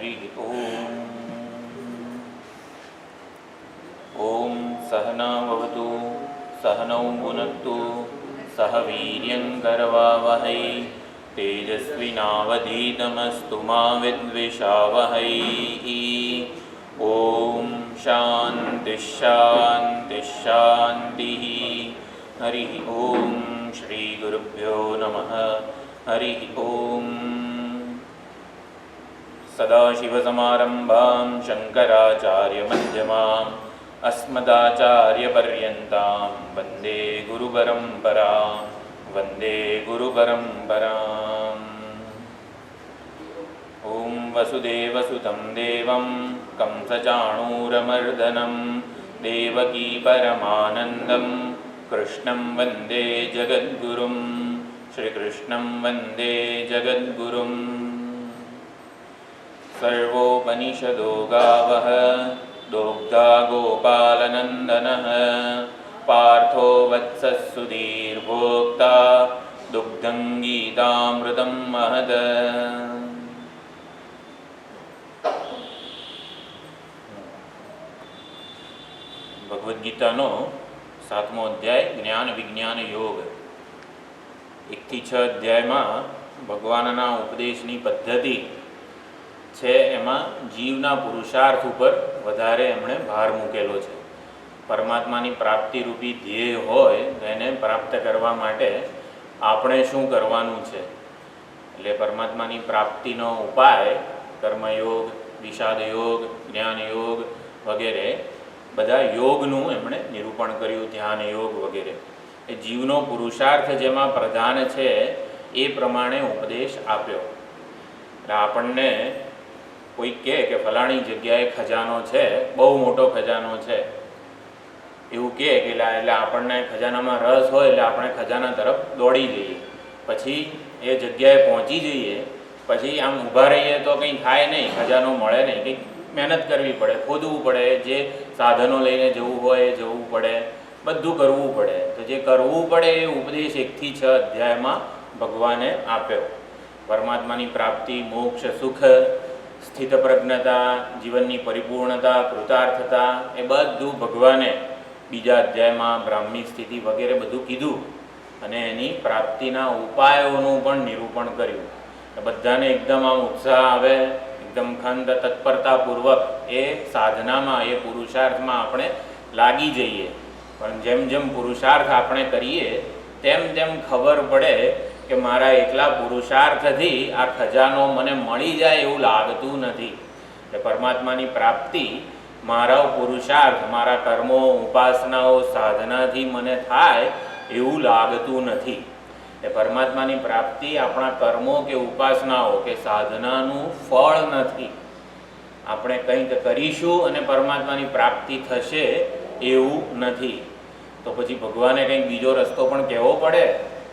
हरि ओम। ओम सहनाववतु सहनौ भुनक्तु सह वीर्यङ्करवावहै तेजस्विनावधीतमस्तु मा विद्विषावहै। ओम शांति शांति शांति। हरि ओम। श्री गुरुभ्यो नमः। हरि ओम। सदाशिवसमारम्भां शङ्कराचार्यमध्यमाम् अस्मदाचार्यपर्यन्तां वन्दे गुरुपरम्परां वन्दे गुरुपरम्पराम्। ॐ वसुदेवसुतं देवं कंसचाणूरमर्दनं देवकी परमानन्दं कृष्णं वन्दे जगद्गुरुं श्रीकृष्णं वन्दे जगद्गुरुम्। सर्वोपनिषदो गावः दोग्धा गोपालनन्दनः पार्थो वत्सः सुधीर्भोक्ता दुग्धं गीतामृतं महद। ભગવદ્ ગીતાનો 7મો અધ્યાય જ્ઞાન વિજ્ઞાન યોગ 1 થી 6 અધ્યાયમાં ભગવાનના ઉપદેશની પદ્ધતિ છે, એમાં જીવના પુરુષાર્થ ઉપર વધારે એમણે ભાર મૂકેલો છે. પરમાત્માની પ્રાપ્તિરૂપી ધ્યેય હોય તો એને પ્રાપ્ત કરવા માટે આપણે શું કરવાનું છે, એટલે પરમાત્માની પ્રાપ્તિનો ઉપાય કર્મયોગ, વિષાદયોગ, જ્ઞાનયોગ વગેરે બધા યોગનું એમણે નિરૂપણ કર્યું, ધ્યાન યોગ વગેરે. એ જીવનો પુરુષાર્થ જેમાં પ્રધાન છે એ પ્રમાણે ઉપદેશ આપ્યો. એટલે આપણને કોઈ કહે કે ફલાણી જગ્યાએ ખજાનો છે, બહુ મોટો ખજાનો છે, એવું કહે કે એટલે આપણને ખજાનામાં રસ હોય એટલે આપણે ખજાના તરફ દોડી જઈએ. પછી એ જગ્યાએ પહોંચી જઈએ, પછી આમ ઊભા રહીએ તો કંઈ થાય નહીં, ખજાનો મળે નહીં, કંઈક મહેનત કરવી પડે, ખોદવું પડે, જે સાધનો લઈને જવું હોય એ જવું પડે, બધું કરવું પડે. તો જે કરવું પડે એ ઉપદેશ 1 થી 6 અધ્યાયમાં ભગવાને આપ્યો. પરમાત્માની પ્રાપ્તિ, મોક્ષ, સુખ, સ્થિતપ્રજ્ઞતા, જીવનની પરિપૂર્ણતા, કૃતાર્થતા એ બધું ભગવાને બીજા અધ્યાયમાં બ્રાહ્મી સ્થિતિ વગેરે બધું કીધું અને એની પ્રાપ્તિના ઉપાયોનું પણ નિરૂપણ કર્યું. બધાને એકદમ આમ ઉત્સાહ આવે, એકદમ ખંડ તત્પરતાપૂર્વક એ સાધનામાં, એ પુરુષાર્થમાં આપણે લાગી જઈએ. પણ જેમ જેમ પુરુષાર્થ આપણે કરીએ તેમ તેમ ખબર પડે કે મારા એકલા પુરુષાર્થથી આ ખજાનો મને મળી જાય એવું લાગતું નથી. એટલે પરમાત્માની પ્રાપ્તિ મારા પુરુષાર્થ, મારા કર્મો, ઉપાસનાઓ, સાધનાથી મને થાય એવું લાગતું નથી. એ પરમાત્માની પ્રાપ્તિ આપણા કર્મો કે ઉપાસનાઓ કે સાધનાનું ફળ નથી. આપણે કંઈક કરીશું અને પરમાત્માની પ્રાપ્તિ થશે એવું નથી. તો પછી ભગવાને કંઈક બીજો રસ્તો પણ કહેવો પડે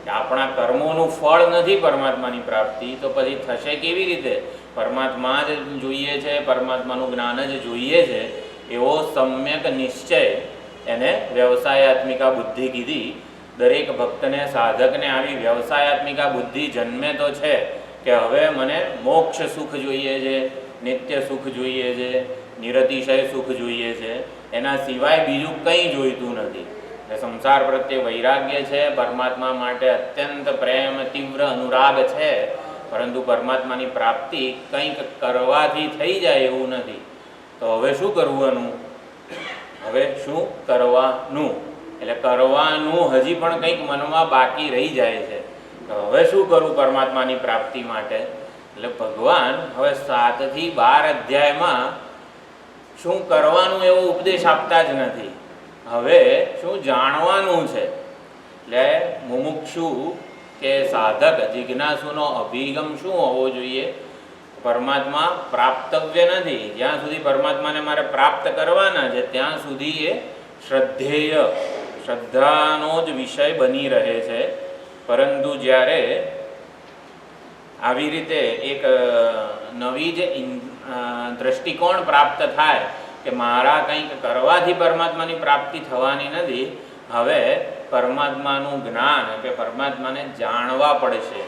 કે આપણા કર્મોનું ફળ નથી પરમાત્માની પ્રાપ્તિ, તો પછી થશે કેવી રીતે? પરમાત્મા જ જોઈએ છે, પરમાત્માનું જ્ઞાન જ જોઈએ છે, એવો સમ્યક નિશ્ચય એને વ્યવસાયાત્મિકા બુદ્ધિ કીધી. દરેક ભક્તને, સાધકને આવી વ્યવસાયાત્મિકા બુદ્ધિ જન્મે તો છે કે હવે મને મોક્ષ સુખ જોઈએ છે, નિત્ય સુખ જોઈએ છે, નિરતિશય સુખ જોઈએ છે, એના સિવાય બીજું કંઈ જોઈતું નથી. સંસાર પ્રત્યે વૈરાગ્ય છે, પરમાત્મા માટે અત્યંત પ્રેમ, તીવ્ર અનુરાગ છે, પરંતુ પરમાત્માની પ્રાપ્તિ કંઈક કરવાથી થઈ જાય એવું નથી. તો હવે શું કરવાનું? હવે શું કરવાનું? એટલે કરવાનું હજી પણ કંઈક મનમાં બાકી રહી જાય છે. તો હવે શું કરવું પરમાત્માની પ્રાપ્તિ માટે? એટલે ભગવાન હવે 7 થી 12 અધ્યાયમાં શું કરવાનું એવો ઉપદેશ આપતા જ નથી. હવે શું જાણવાનું છે? એટલે મુમુક્ષુ કે સાધક, જિજ્ઞાસુનો અભિગમ શું હોવો જોઈએ? પરમાત્મા પ્રાપ્તવ્ય નથી. જ્યાં સુધી પરમાત્માને મારે પ્રાપ્ત કરવાના છે ત્યાં સુધી એ શ્રદ્ધેય, શ્રદ્ધાનો જ વિષય બની રહે છે. પરંતુ જ્યારે આવી રીતે એક નવી જે દ્રષ્ટિકોણ પ્રાપ્ત થાય કે મારા કંઈક કરવાથી પરમાત્માની પ્રાપ્તિ થવાની નથી, હવે પરમાત્માનું જ્ઞાન કે પરમાત્માને જાણવા પડશે,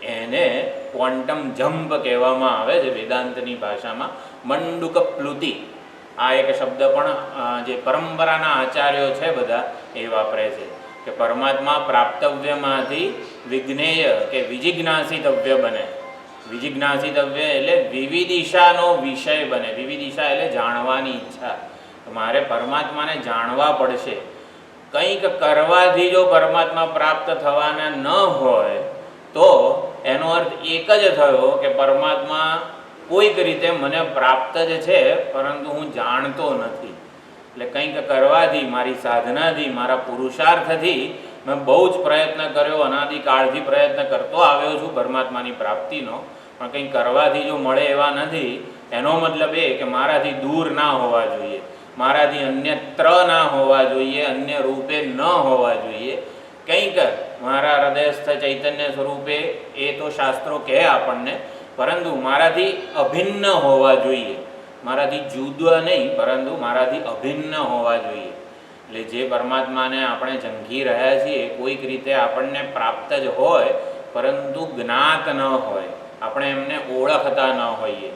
એને ક્વોન્ટમ જમ્પ કહેવામાં આવે છે વેદાંતની ભાષામાં. મંડુક પ્લુતિ આ એક શબ્દ પણ જે પરંપરાના આચાર્યો છે બધા એ વાપરે છે કે પરમાત્મા પ્રાપ્તવ્યમાંથી વિજ્ઞેય કે વિજિજ્ઞાસિતવ્ય બને. વિજિજ્ઞાસિતવ્ય એટલે વિવિદિશાનો વિષય બને. વિવિદિશા એટલે જાણવાની ઈચ્છા. મારે પરમાત્માને જાણવા પડશે. કંઈક કરવાથી જો પરમાત્મા પ્રાપ્ત થવાના ન હોય તો એનો અર્થ એક જ થયો કે પરમાત્મા કોઈક રીતે મને પ્રાપ્ત જ છે પરંતુ હું જાણતો નથી. એટલે કંઈક કરવાથી, મારી સાધનાથી, મારા પુરુષાર્થથી મેં બહુ જ પ્રયત્ન કર્યો, અનાદિકાળથી પ્રયત્ન કરતો આવ્યો છું પરમાત્માની પ્રાપ્તિનો, પણ કંઈક કરવાથી જો મળે એવા નથી. એનો મતલબ એ કે મારાથી દૂર ના હોવા જોઈએ, મારાથી અન્યત્ર ના હોવા જોઈએ, અન્ય રૂપે ન હોવા જોઈએ. કંઈક મારા હૃદયસ્થ ચૈતન્ય સ્વરૂપે એ તો શાસ્ત્રો કહે આપણને, પરંતુ મારાથી અભિન્ન હોવા જોઈએ. મારાથી જુદા નહીં પરંતુ મારાથી અભિન્ન હોવા જોઈએ. એટલે જે પરમાત્માને આપણે ઝંખી રહ્યા છીએ કોઈક રીતે આપણને પ્રાપ્ત જ હોય પરંતુ જ્ઞાત ન હોય, આપણે એમને ઓળખતા ન હોઈએ.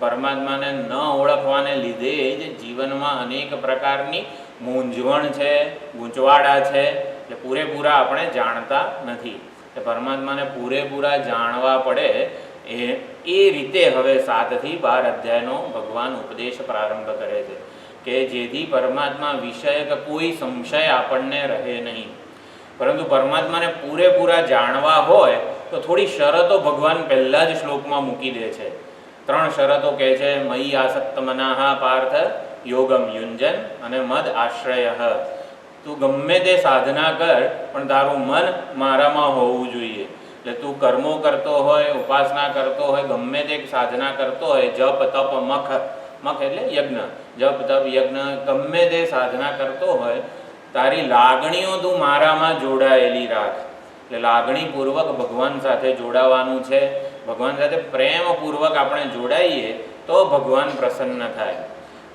પરમાત્માને ન ઓળખવાને લીધે જ જીવનમાં અનેક પ્રકારની મૂંઝવણ છે, ગૂંચવાડા છે. એટલે પૂરેપૂરા આપણે જાણતા નથી. એટલે પરમાત્માને પૂરેપૂરા જાણવા પડે એ રીતે હવે 7 થી 12 અધ્યાયનો ભગવાન ઉપદેશ પ્રારંભ કરે છે કે જેથી પરમાત્મા વિષયક કોઈ સંશય આપણને રહે નહીં. પરંતુ પરમાત્માને પૂરેપૂરા જાણવા હોય તો થોડી શરતો ભગવાન પહેલાં જ શ્લોકમાં મૂકી દે છે. 3 શરતો કહે છે. મયી આસક્ત મનાહ પાર્થ યોગમ યુંજન અને મદ આશ્રય. તું ગમે તે સાધના કર પણ તારું મન મારામાં હોવું જોઈએ. એટલે તું કર્મો કરતો હોય, ઉપાસના કરતો હોય, ગમે તે સાધના કરતો હોય, જપ તપ મખ, મખ એટલે યજ્ઞ, જપ તપ યજ્ઞ, ગમે તે સાધના કરતો હોય, તારી લાગણીઓ તું મારામાં જોડાયેલી રાખ. એટલે લાગણીપૂર્વક ભગવાન સાથે જોડાવાનું છે. ભગવાન સાથે પ્રેમપૂર્વક આપણે જોડાઈએ તો ભગવાન પ્રસન્ન થાય.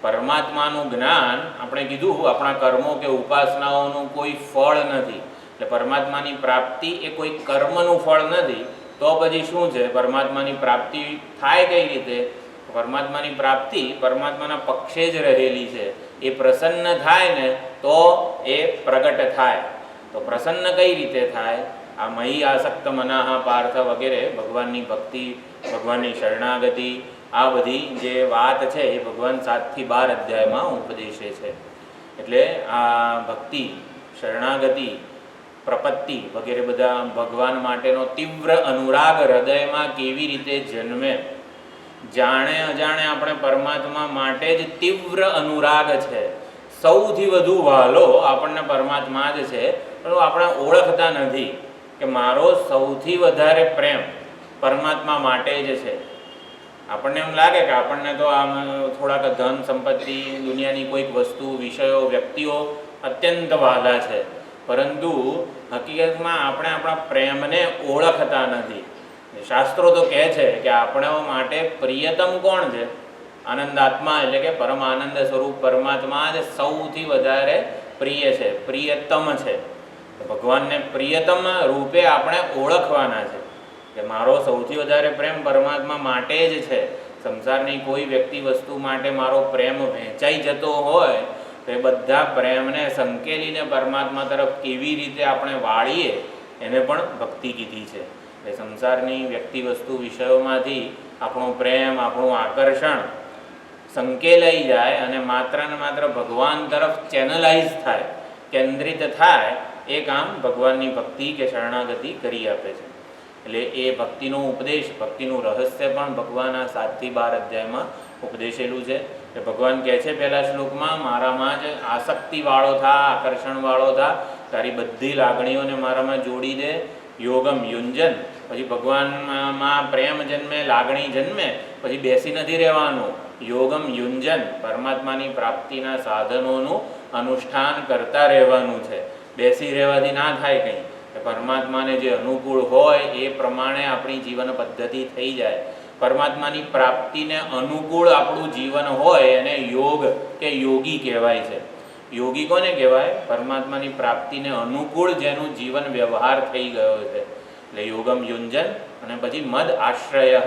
પરમાત્માનું જ્ઞાન આપણે કીધું આપણા કર્મો કે ઉપાસનાઓનું કોઈ ફળ નથી. એટલે પરમાત્માની પ્રાપ્તિ એ કોઈ કર્મનું ફળ નથી. તો પછી શું છે? પરમાત્માની પ્રાપ્તિ થાય કઈ રીતે? પરમાત્માની પ્રાપ્તિ પરમાત્માના પક્ષે જ રહેલી છે. એ પ્રસન્ન થાય ને તો એ પ્રગટ થાય. તો પ્રસન્ન કઈ રીતે થાય? આ મયી આસક્ત મનાહ પાર્થ વગેરે ભગવાનની ભક્તિ, ભગવાનની શરણાગતિ, આ બધી જે વાત છે એ ભગવાન 7 થી 12 અધ્યાયમાં ઉપદેશે છે. એટલે આ ભક્તિ, શરણાગતિ, પ્રપત્તિ વગેરે બધા ભગવાન માટેનો તીવ્ર અનુરાગ હૃદયમાં કેવી રીતે જન્મે. જાણે અજાણે આપણે પરમાત્મા માટે જ તીવ્ર અનુરાગ છે. સૌથી વધુ વહાલો આપણને પરમાત્મા જ છે, પણ આપણે ઓળખતા નથી કે મારો સૌથી વધારે પ્રેમ પરમાત્મા માટે જ છે. આપણને એમ લાગે કે આપણને તો આમ થોડાક ધન સંપત્તિ, દુનિયાની કોઈક વસ્તુ, વિષયો, વ્યક્તિઓ અત્યંત વહાલા છે, પરંતુ હકીકતમાં આપણે આપણા પ્રેમને ઓળખતા નથી. શાસ્ત્રો તો કહે છે કે આપણા માટે પ્રિયતમ કોણ છે? આનંદાત્મા, એટલે કે પરમ આનંદ સ્વરૂપ પરમાત્મા જ સૌથી વધારે પ્રિય છે, પ્રિયતમ છે. ભગવાનને પ્રિયતમ રૂપે આપણે ઓળખવાના છે કે મારો સૌથી વધારે પ્રેમ પરમાત્મા માટે જ છે. સંસારની કોઈ વ્યક્તિ વસ્તુ માટે મારો પ્રેમ વહેંચાઈ જતો હોય તો એ બધા પ્રેમને સંકેલીને પરમાત્મા તરફ કેવી રીતે આપણે વાળીએ એને પણ ભક્તિ કીધી છે. એ સંસારની વ્યક્તિ વસ્તુ વિષયોમાંથી આપણો પ્રેમ, આપણું આકર્ષણ સંકેલાઈ જાય અને માત્ર ને માત્ર ભગવાન તરફ ચેનલાઇઝ થાય, કેન્દ્રિત થાય, એ કામ ભગવાનની ભક્તિ કે શરણાગતિ કરી આપે છે. એટલે એ ભક્તિનો ઉપદેશ, ભક્તિનું રહસ્ય પણ ભગવાન આ 7 થી 12 અધ્યાયમાં ઉપદેશેલું છે. કે ભગવાન કહે છે પહેલા શ્લોકમાં, મારામાં જ આસક્તિવાળો થા, આકર્ષણવાળો થા, તારી બધી લાગણીઓને મારામાં જોડી દે. યોગમ યુંજન, પછી ભગવાનમાં પ્રેમ જન્મે, લાગણી જન્મે, પછી બેસી નથી રહેવાનું. યોગમ યુંજન, પરમાત્માની પ્રાપ્તિના સાધનોનું અનુષ્ઠાન કરતા રહેવાનું છે. બેસી રહેવાથી ના થાય કંઈ. પરમાત્માને જે અનુકૂળ હોય એ પ્રમાણે આપણી જીવન પદ્ધતિ થઈ જાય. પરમાત્માની પ્રાપ્તિને અનુકૂળ આપણું જીવન હોય એને યોગ કે યોગી કહેવાય છે. યોગી કોને કહેવાય? પરમાત્માની પ્રાપ્તિને અનુકૂળ જેનું જીવન વ્યવહાર થઈ ગયો છે. એટલે યોગમ યુંજન અને પછી મદ આશ્રય,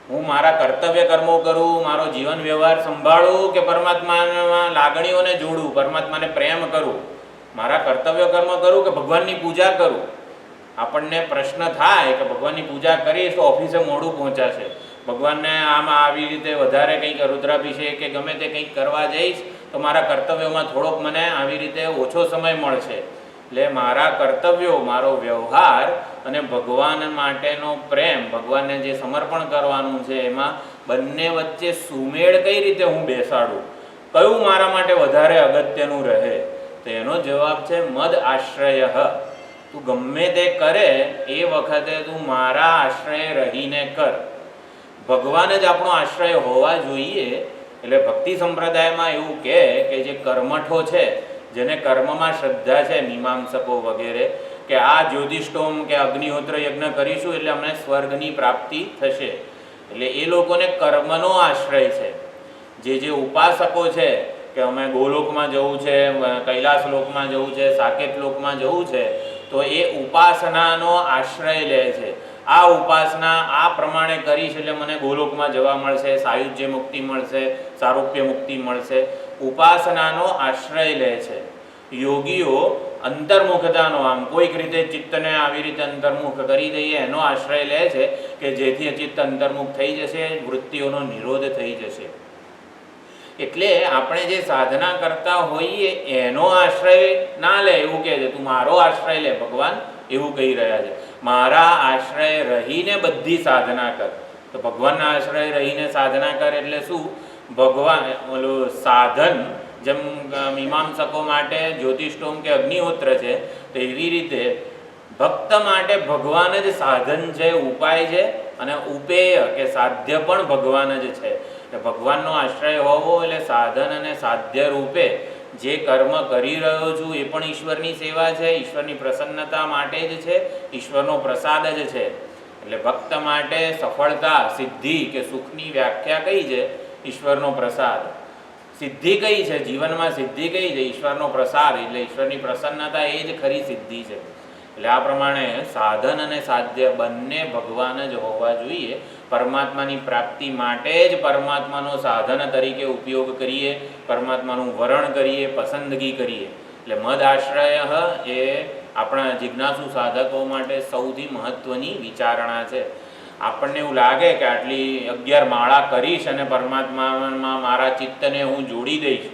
હું મારા કર્તવ્ય કર્મો કરું, મારો જીવન વ્યવહાર સંભાળું કે પરમાત્મામાં લાગણીઓને જોડું, પરમાત્માને પ્રેમ કરું, મારા કર્તવ્ય કર્મ કરું કે ભગવાનની પૂજા કરું. આપણને પ્રશ્ન થાય કે ભગવાનની પૂજા કરીશ તો ઓફિસે મોડું પહોંચાશે, ભગવાનને આમાં આવી રીતે વધારે કંઈક રુદ્રાભિષેક કે ગમે તે કંઈક કરવા જઈશ તો મારા કર્તવ્યોમાં થોડોક મને આવી રીતે ઓછો સમય મળશે. એટલે મારા કર્તવ્યો, મારો વ્યવહાર અને ભગવાન માટેનો પ્રેમ, ભગવાનને જે સમર્પણ કરવાનું છે એમાં બંને વચ્ચે સુમેળ કઈ રીતે હું બેસાડું, કયું મારા માટે વધારે અગત્યનું રહે? તો એનો જવાબ છે મદ આશ્રય. તું ગમે તે કરે એ વખતે તું મારા આશ્રય રહીને કર. ભગવાન જ આપણો આશ્રય હોવા જોઈએ. એટલે ભક્તિ સંપ્રદાયમાં એવું કહે કે જે કર્મઠો છે, જેને કર્મમાં શ્રદ્ધા છે, મીમાંસકો વગેરે, કે આ જ્યોતિષ્ટોમ કે અગ્નિહોત્ર યજ્ઞ કરીશું એટલે અમને સ્વર્ગની પ્રાપ્તિ થશે. એટલે એ લોકોને કર્મનો આશ્રય છે. જે ઉપાસકો છે કે અમે ગોલોકમાં જવું છે, કૈલાસ લોકમાં જવું છે, સાકેત લોકમાં જવું છે, તો એ ઉપાસનાનો આશ્રય લે છે. આ ઉપાસના આ પ્રમાણે કરીશ એટલે મને ગોલોકમાં જવા મળશે, સાયુજ્ય મુક્તિ મળશે, સારૂપ્ય મુક્તિ મળશે. ઉપાસનાનો આશ્રય લે છે. યોગીઓ અંતર્મુખતાનો, આમ કોઈક રીતે ચિત્તને આવી રીતે અંતર્મુખ કરી દઈએ એનો આશ્રય લે છે કે જેથી ચિત્ત અંતર્મુખ થઈ જશે, વૃત્તિઓનો નિરોધ થઈ જશે. એટલે આપણે જે સાધના કરતા હોઈએ એનો આશ્રય ના લે, એવું કહે છે તું મારો આશ્રય લે, ભગવાન એવું કહી રહ્યા છે. મારા આશ્રય રહીને બધી સાધના કર. તો ભગવાનના આશ્રય રહીને સાધના કર એટલે શું? ભગવાન ઓલું સાધન, જેમ મીમાંસકો માટે જ્યોતિષ્ટોમ કે અગ્નિહોત્ર છે, તો એવી રીતે ભક્ત માટે ભગવાન જ સાધન છે, ઉપાય છે, અને ઉપેય કે સાધ્ય પણ ભગવાન જ છે. એટલે ભગવાનનો આશ્રય હોવો એટલે સાધન અને સાધ્ય રૂપે જે કર્મ કરી રહ્યો છું એ પણ ઈશ્વરની સેવા છે, ઈશ્વરની પ્રસન્નતા માટે જ છે, ઈશ્વરનો પ્રસાદ જ છે. એટલે ભક્ત માટે સફળતા, સિદ્ધિ કે સુખની વ્યાખ્યા કઈ છે? ઈશ્વરનો પ્રસાદ. સિદ્ધિ કઈ છે જીવનમાં? સિદ્ધિ કઈ છે? ઈશ્વરનો પ્રસાદ. એટલે ઈશ્વરની પ્રસન્નતા એ જ ખરી સિદ્ધિ છે. એટલે આ પ્રમાણે સાધન અને સાધ્ય બંને ભગવાન જ હોવા જોઈએ. પરમાત્માની પ્રાપ્તિ માટે જ પરમાત્માનો સાધન તરીકે ઉપયોગ કરીએ, પરમાત્માનું વરણ કરીએ, પસંદગી કરીએ. એટલે મદ આશ્રય એ આપણા જિજ્ઞાસુ સાધકો માટે સૌથી મહત્વની વિચારણા છે. આપણને એવું લાગે કે આટલી 11 માળા કરીશ અને પરમાત્મામાં મારા ચિત્તને હું જોડી દઈશ,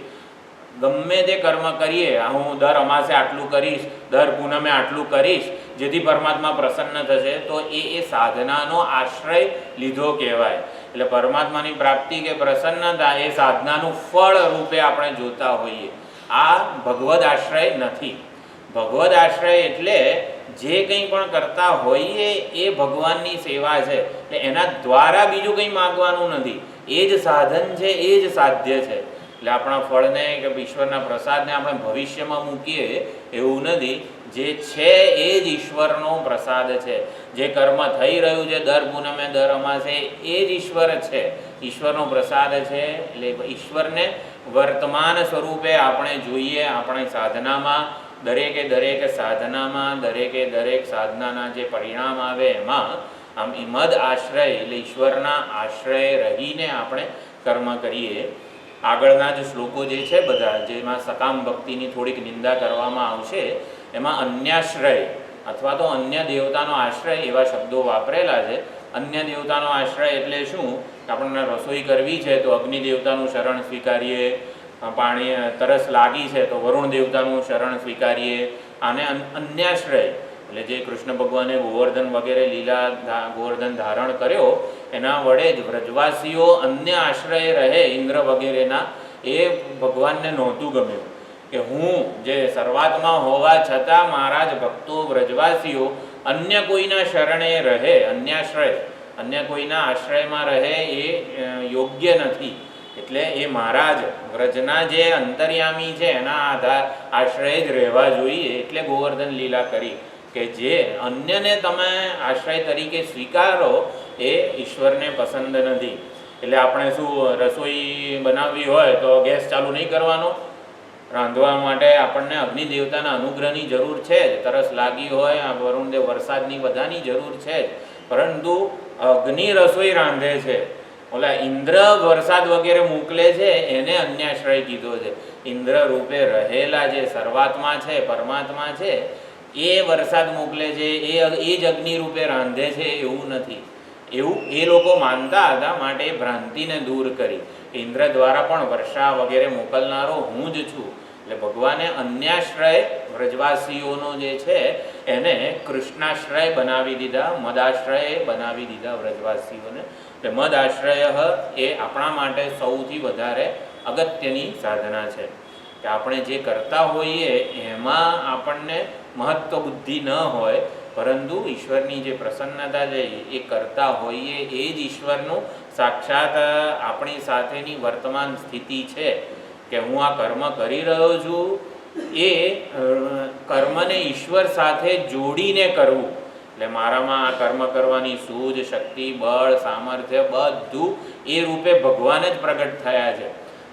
ગમે તે કર્મ કરીએ, હું દર અમાસે આટલું કરીશ, દર પૂનમે આટલું કરીશ, જેથી પરમાત્મા પ્રસન્ન થશે, તો એ સાધનાનો આશ્રય લીધો કહેવાય. એટલે પરમાત્માની પ્રાપ્તિ કે પ્રસન્નતા એ સાધનાનું ફળ રૂપે આપણે જોતા હોઈએ. આ ભગવદ આશ્રય નથી. ભગવદ આશ્રય એટલે જે કંઈ પણ કરતા હોઈએ એ ભગવાનની સેવા છે. એટલે એના દ્વારા બીજું કંઈ માગવાનું નથી. એ જ સાધન છે, એ જ સાધ્ય છે. એટલે આપણા ફળને કે ઈશ્વરના પ્રસાદને આપણે ભવિષ્યમાં મૂકીએ એવું નથી. જે છે એ જ ઈશ્વરનો પ્રસાદ છે. જે કર્મ થઈ રહ્યું છે દર પૂનમે, દર અમાસે, એ જ ઈશ્વર છે, ઈશ્વરનો પ્રસાદ છે. એટલે ઈશ્વરને વર્તમાન સ્વરૂપે આપણે જોઈએ. આપણે સાધનામાં દરેક સાધનામાં દરેક સાધનાના જે પરિણામ આવે એમાં આમ મદ આશ્રય એટલે ઈશ્વરના આશ્રય રહીને આપણે કર્મ કરીએ. આગળના જે શ્લોકો જે છે બધા, જેમાં સકામ ભક્તિની થોડીક નિંદા કરવામાં આવશે, એમાં અન્યાશ્રય અથવા તો અન્ય દેવતાનો આશ્રય એવા શબ્દો વાપરેલા છે. અન્ય દેવતાનો આશ્રય એટલે શું? આપણને રસોઈ કરવી છે તો અગ્નિ દેવતાનું શરણ સ્વીકારીએ, પાણી તરસ લાગી છે તો વરુણ દેવતાનું શરણ સ્વીકારીએ. આને અન્યાશ્રય એટલે જે કૃષ્ણ ભગવાને ગોવર્ધન વગેરે લીલા ગોવર્ધન ધારણ કર્યો એના વડે જ વ્રજવાસીઓ અન્ય આશ્રય રહે ઇન્દ્ર વગેરેના, એ ભગવાનને નહોતું ગમ્યું. કે હું જે શરૂઆતમાં હોવા છતાં મારા જ ભક્તો વ્રજવાસીઓ અન્ય કોઈના શરણે રહે, અન્યાશ્રય, અન્ય કોઈના આશ્રયમાં રહે એ યોગ્ય નથી. એટલે એ મારા જ વ્રજના જે અંતર્યામી છે એના આશ્રય જ રહેવા જોઈએ. એટલે ગોવર્ધન લીલા કરી કે જે અન્યને તમે આશ્રય તરીકે સ્વીકારો એ ઈશ્વરને પસંદ નથી. એટલે આપણે શું, રસોઈ બનાવવી હોય તો ગેસ ચાલુ નહીં કરવાનો. રાંધવા માટે આપણને અગ્નિ દેવતાના અનુગ્રહની જરૂર છે જ. તરસ લાગી હોય, વરુણદેવ વરસાદની બધાની જરૂર છે જ. પરંતુ અગ્નિ રસોઈ રાંધે છે. ઓલા ઇન્દ્ર વરસાદ વગેરે મોકલે છે એને અન્યાશ્રય કીધો છે. ઇન્દ્ર રૂપે રહેલા જે સર્વાત્મા છે, પરમાત્મા છે, એ વરસાદ મોકલે છે, એ જ અગ્નિ રૂપે રાંધે છે એવું નથી. એવું એ લોકો માનતા હતા, માટે એ ભ્રાંતિને દૂર કરી. ઇન્દ્ર દ્વારા પણ વર્ષા વગેરે મોકલનારો હું જ છું. એટલે ભગવાને અન્યાશ્રય વ્રજવાસીઓનો જે છે એને કૃષ્ણાશ્રય બનાવી દીધા, મદાશ્રય બનાવી દીધા વ્રજવાસીઓને. એટલે મદ આશ્રય એ આપણા માટે સૌથી વધારે અગત્યની સાધના છે કે આપણે જે કરતા હોઈએ એમાં આપણને મહત્વ બુદ્ધિ ન હોય, પરંતુ ઈશ્વરની જે પ્રસન્નતા છે એ કરતા હોઈએ એ જ ઈશ્વરનું સાક્ષાત આપણી સાથેની વર્તમાન સ્થિતિ છે કે હું આ કર્મ કરી રહ્યો છું એ કર્મને ઈશ્વર સાથે જોડીને કરવું. એટલે મારામાં આ કર્મ કરવાની સૂઝ, શક્તિ, બળ, સામર્થ્ય બધું એ રૂપે ભગવાન જ પ્રગટ થયા છે.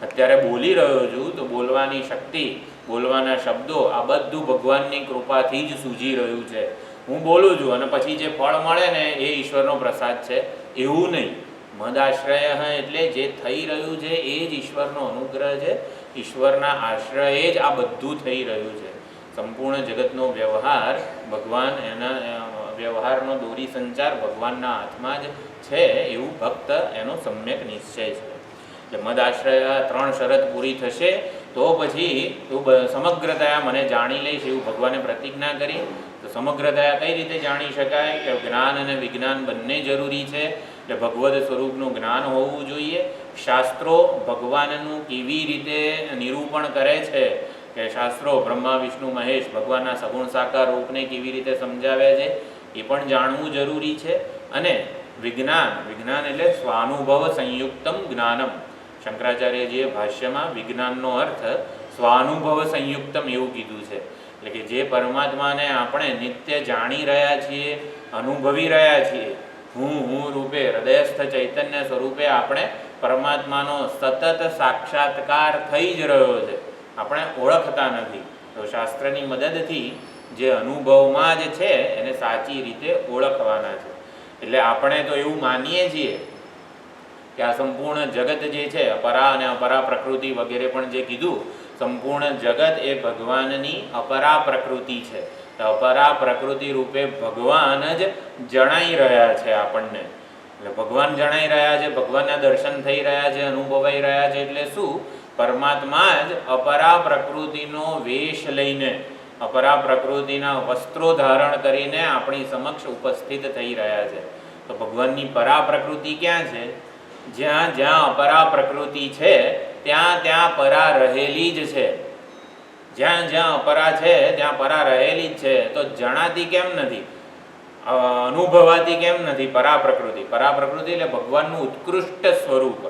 અત્યારે બોલી રહ્યો છું તો બોલવાની શક્તિ, બોલવાના શબ્દો આ બધું ભગવાનની કૃપાથી જ સૂજી રહ્યું છે. હું બોલું છું અને પછી જે ફળ મળે ને એ ઈશ્વરનો પ્રસાદ છે એવું નહીં. મદાશ્રય એટલે જે થઈ રહ્યું છે એ જ ઈશ્વરનો અનુગ્રહ છે. ઈશ્વરના આશ્રયે જ આ બધું થઈ રહ્યું છે. સંપૂર્ણ જગતનો વ્યવહાર ભગવાન, એના વ્યવહારનો દોરી સંચાર ભગવાનના હાથમાં જ છે એવું ભક્ત એનો સમ્યક નિશ્ચય છે. એટલે મદાશ્રય 3 શરત પૂરી થશે તો પછી તું સમગ્રતયા મને જાણી લઈશ એવું ભગવાને પ્રતિજ્ઞા કરી. તો સમગ્રતયા કઈ રીતે જાણી શકાય કે જ્ઞાન અને વિજ્ઞાન બંને જરૂરી છે. એટલે ભગવદ સ્વરૂપનું જ્ઞાન હોવું જોઈએ. શાસ્ત્રો ભગવાનનું કેવી રીતે નિરૂપણ કરે છે કે શાસ્ત્રો બ્રહ્મા વિષ્ણુ મહેશ ભગવાનના સગુણ સાકાર રૂપને કેવી રીતે સમજાવે છે એ પણ જાણવું જરૂરી છે. અને વિજ્ઞાન એટલે સ્વાનુભવ સંયુક્તમ જ્ઞાનમ. શંકરાચાર્યજીએ ભાષ્યમાં વિજ્ઞાનનો અર્થ સ્વાનુભવ સંયુક્તમ એવું કીધું છે. એટલે કે જે પરમાત્માને આપણે નિત્ય જાણી રહ્યા છીએ, અનુભવી રહ્યા છીએ, હું રૂપે હૃદયસ્થ ચૈતન્ય સ્વરૂપે આપણે પરમાત્માનો સતત સાક્ષાત્કાર થઈ જ રહ્યો છે, આપણે ઓળખતા નથી. તો શાસ્ત્રની મદદથી જે અનુભવમાં જ છે એને સાચી રીતે ઓળખવાના છે. એટલે આપણે તો એવું માનીએ છીએ કે આ સંપૂર્ણ જગત જે છે, અપરા અને અપરા પ્રકૃતિ વગેરે પણ જે કીધું, સંપૂર્ણ જગત એ ભગવાનની અપરા પ્રકૃતિ છે. તો અપરા પ્રકૃતિ રૂપે ભગવાન જ જણાઈ રહ્યા છે આપણને. એટલે ભગવાન જણાઈ રહ્યા છે, ભગવાનના દર્શન થઈ રહ્યા છે, અનુભવાઈ રહ્યા છે. એટલે શું? પરમાત્મા જ અપરા પ્રકૃતિનો વેશ લઈને, અપરા પ્રકૃતિના વસ્ત્રો ધારણ કરીને આપણી સમક્ષ ઉપસ્થિત થઈ રહ્યા છે. તો ભગવાનની પરા પ્રકૃતિ ક્યાં છે? જ્યાં જ્યાં અપરા પ્રકૃતિ છે ત્યાં ત્યાં પરા રહેલી જ છે. જ્યાં જ્યાં અપરા છે ત્યાં પરા રહેલી જ છે. તો જણાતી કેમ નથી, અનુભવાતી કેમ નથી પરા પ્રકૃતિ? પરા પ્રકૃતિ એટલે ભગવાનનું ઉત્કૃષ્ટ સ્વરૂપ,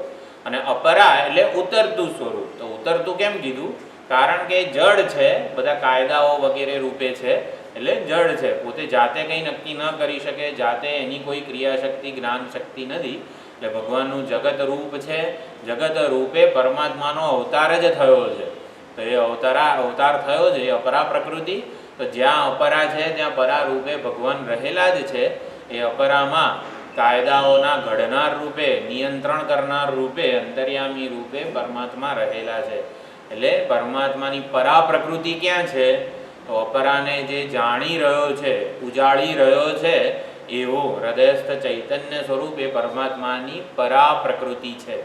અને અપરા એટલે ઉતરતું સ્વરૂપ. તો ઉતરતું કેમ કીધું? કારણ કે જડ છે, બધા કાયદાઓ વગેરે રૂપે છે, એટલે જડ છે. પોતે જાતે કંઈ નક્કી ન કરી શકે, જાતે એની કોઈ ક્રિયાશક્તિ, જ્ઞાન શક્તિ નથી. એટલે ભગવાનનું જગત રૂપ છે. જગત રૂપે પરમાત્માનો અવતાર જ થયો છે. તો એ અવતાર થયો છે એ અપરા પ્રકૃતિ. તો જ્યાં અપરા છે ત્યાં પરા રૂપે ભગવાન રહેલા જ છે. એ અપરામાં કાયદાઓના ઘડનાર રૂપે, નિયંત્રણ કરનાર રૂપે, અંતર્યામી રૂપે પરમાત્મા રહેલા છે. એટલે પરમાત્માની પરા પ્રકૃતિ ક્યાં છે? તો અપરાને જે જાણી રહ્યો છે, ઉજાળી રહ્યો છે, એવો હૃદયસ્થ ચૈતન્ય સ્વરૂપે પરમાત્માની પરા પ્રકૃતિ છે.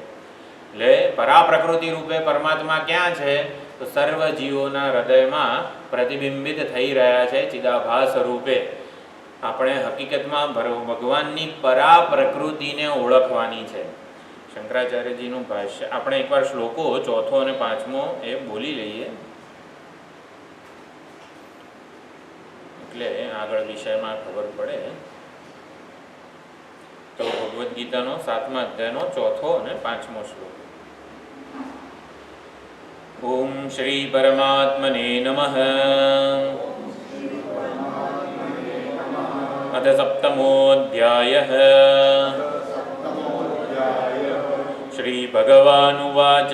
એટલે પરા પ્રકૃતિ રૂપે પરમાત્મા ક્યાં છે? તો સર્વ જીવોના હૃદયમાં પ્રતિબિંબિત થઈ રહ્યા છે ચિદાભાસ રૂપે. આપણે હકીકતમાં ભગવાનની પરા પ્રકૃતિને ઓળખવાની છે. શંકરાચાર્યજીનું ભાષ્ય આપણે એકવાર શ્લોકો 4 અને 5 એ બોલી લઈએ, એટલે આગળ વિષયમાં ખબર પડે. તો ભગવદ્ ગીતાનો 7મા અધ્યાયનો 4 અને 5મો શ્લોક. ઓમ શ્રી પરમાત્મને નમઃ. અથ સપ્તમોऽધ્યાયઃ. શ્રી ભગવાનુવાચ.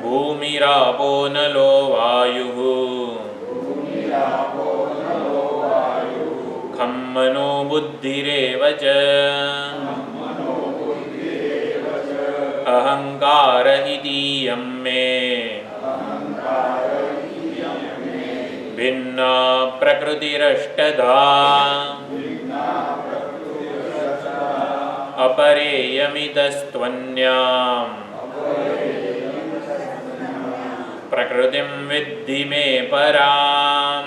ભૂમિરાપો નલો વાયુઃ મનો બુદ્ધિરેવ ચ અહંકાર ઇતિયં મે ભિન્ન પ્રકૃતિરષ્ટધા અપરેયમિતસ્ત્વન્યામ પ્રકૃતિમ વિદ્ધિ મે પરામ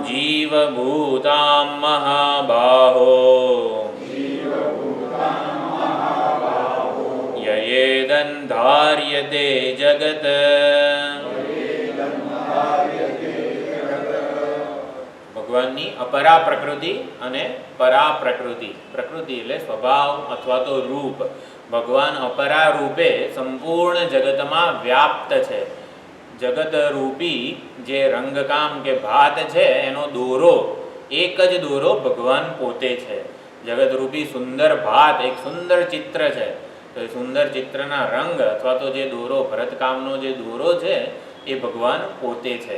જીવભૂતાં મહાબાહો યયેદંધાર્યતે જગત. ભગવાનની અપરા પ્રકૃતિ અને પરા પ્રકૃતિ. પ્રકૃતિ એટલે સ્વભાવ અથવા તો રૂપ. ભગવાન અપરા રૂપે સંપૂર્ણ જગતમાં વ્યાપ્ત છે. જગત રૂપી જે રંગકામ કે ભાત છે એનો દોરો, એક જ દોરો ભગવાન પોતે છે. જગત રૂપી સુંદર ભાત એક સુંદર ચિત્ર છે, તો એ સુંદર ચિત્રના રંગ અથવા તો જે દોરો, ભરતકામનો જે દોરો છે એ ભગવાન પોતે છે.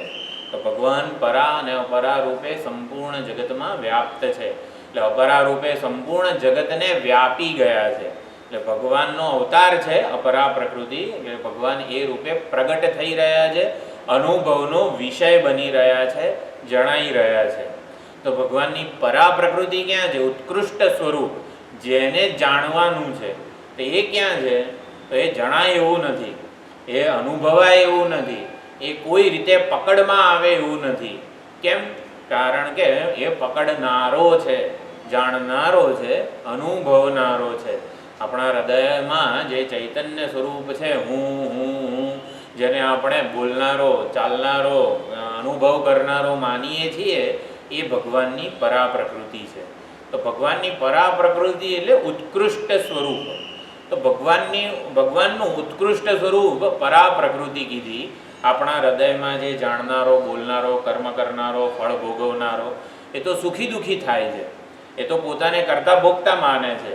તો ભગવાન પરા અને અપરા રૂપે સંપૂર્ણ જગતમાં વ્યાપ્ત છે. એટલે અપરા રૂપે સંપૂર્ણ જગતને વ્યાપી ગયા છે. એટલે ભગવાનનો અવતાર છે અપરા પ્રકૃતિ. એટલે ભગવાન એ રૂપે પ્રગટ થઈ રહ્યા છે, અનુભવનો વિષય બની રહ્યા છે, જણાઈ રહ્યા છે. તો ભગવાનની પરા પ્રકૃતિ ક્યાં છે? ઉત્કૃષ્ટ સ્વરૂપ, જેને જાણવાનું છે તો એ ક્યાં છે? તો એ જણાય એવું નથી, એ અનુભવાય એવું નથી, એ કોઈ રીતે પકડમાં આવે એવું નથી. કેમ? કારણ કે એ પકડનારો છે, જાણનારો છે, અનુભવનારો છે. આપણા હૃદયમાં જે ચૈતન્ય સ્વરૂપ છે હું, જેને આપણે બોલનારો, ચાલનારો, અનુભવ કરનારો માનીએ છીએ, એ ભગવાનની પરા પ્રકૃતિ છે. તો ભગવાનની પરા પ્રકૃતિ એટલે ઉત્કૃષ્ટ સ્વરૂપ. તો ભગવાનનું ઉત્કૃષ્ટ સ્વરૂપ પરા પ્રકૃતિ કીધી. આપણા હૃદયમાં જે જાણનારો, બોલનારો, કર્મ કરનારો, ફળ ભોગવનારો, એ તો સુખી દુઃખી થાય છે. એ તો પોતાને કરતા ભોગતા માને છે,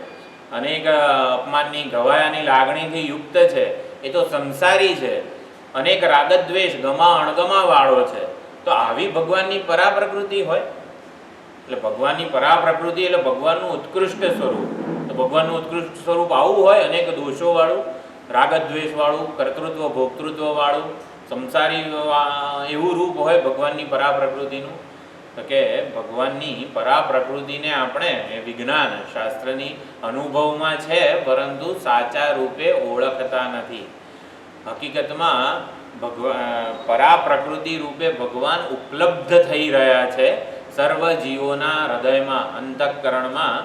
અનેક અપમાનની ગવાયાની લાગણીથી યુક્ત છે. એ તો સંસારી છે, અનેક રાગદ્વેષ ગમા અણગમા વાળો છે. તો આવી ભગવાનની પરા પ્રકૃતિ હોય? એટલે ભગવાનની પરા પ્રકૃતિ એટલે ભગવાનનું ઉત્કૃષ્ટ સ્વરૂપ. તો ભગવાનનું ઉત્કૃષ્ટ સ્વરૂપ આવું હોય, અનેક દોષો વાળું, રાગદ્વેષ વાળું, કર્તૃત્વ ભોક્તૃત્વ વાળું, સંસારી એવું રૂપ હોય ભગવાનની પરા પ્રકૃતિનું. તો કે ભગવાનની પરા પ્રકૃતિને આપણે વિજ્ઞાન શાસ્ત્રની અનુભવમાં છે, પરંતુ સાચા રૂપે ઓળખતા નથી. હકીકતમાં પરા પ્રકૃતિ રૂપે ભગવાન ઉપલબ્ધ થઈ રહ્યા છે. સર્વ જીવોના હૃદયમાં, અંતઃકરણમાં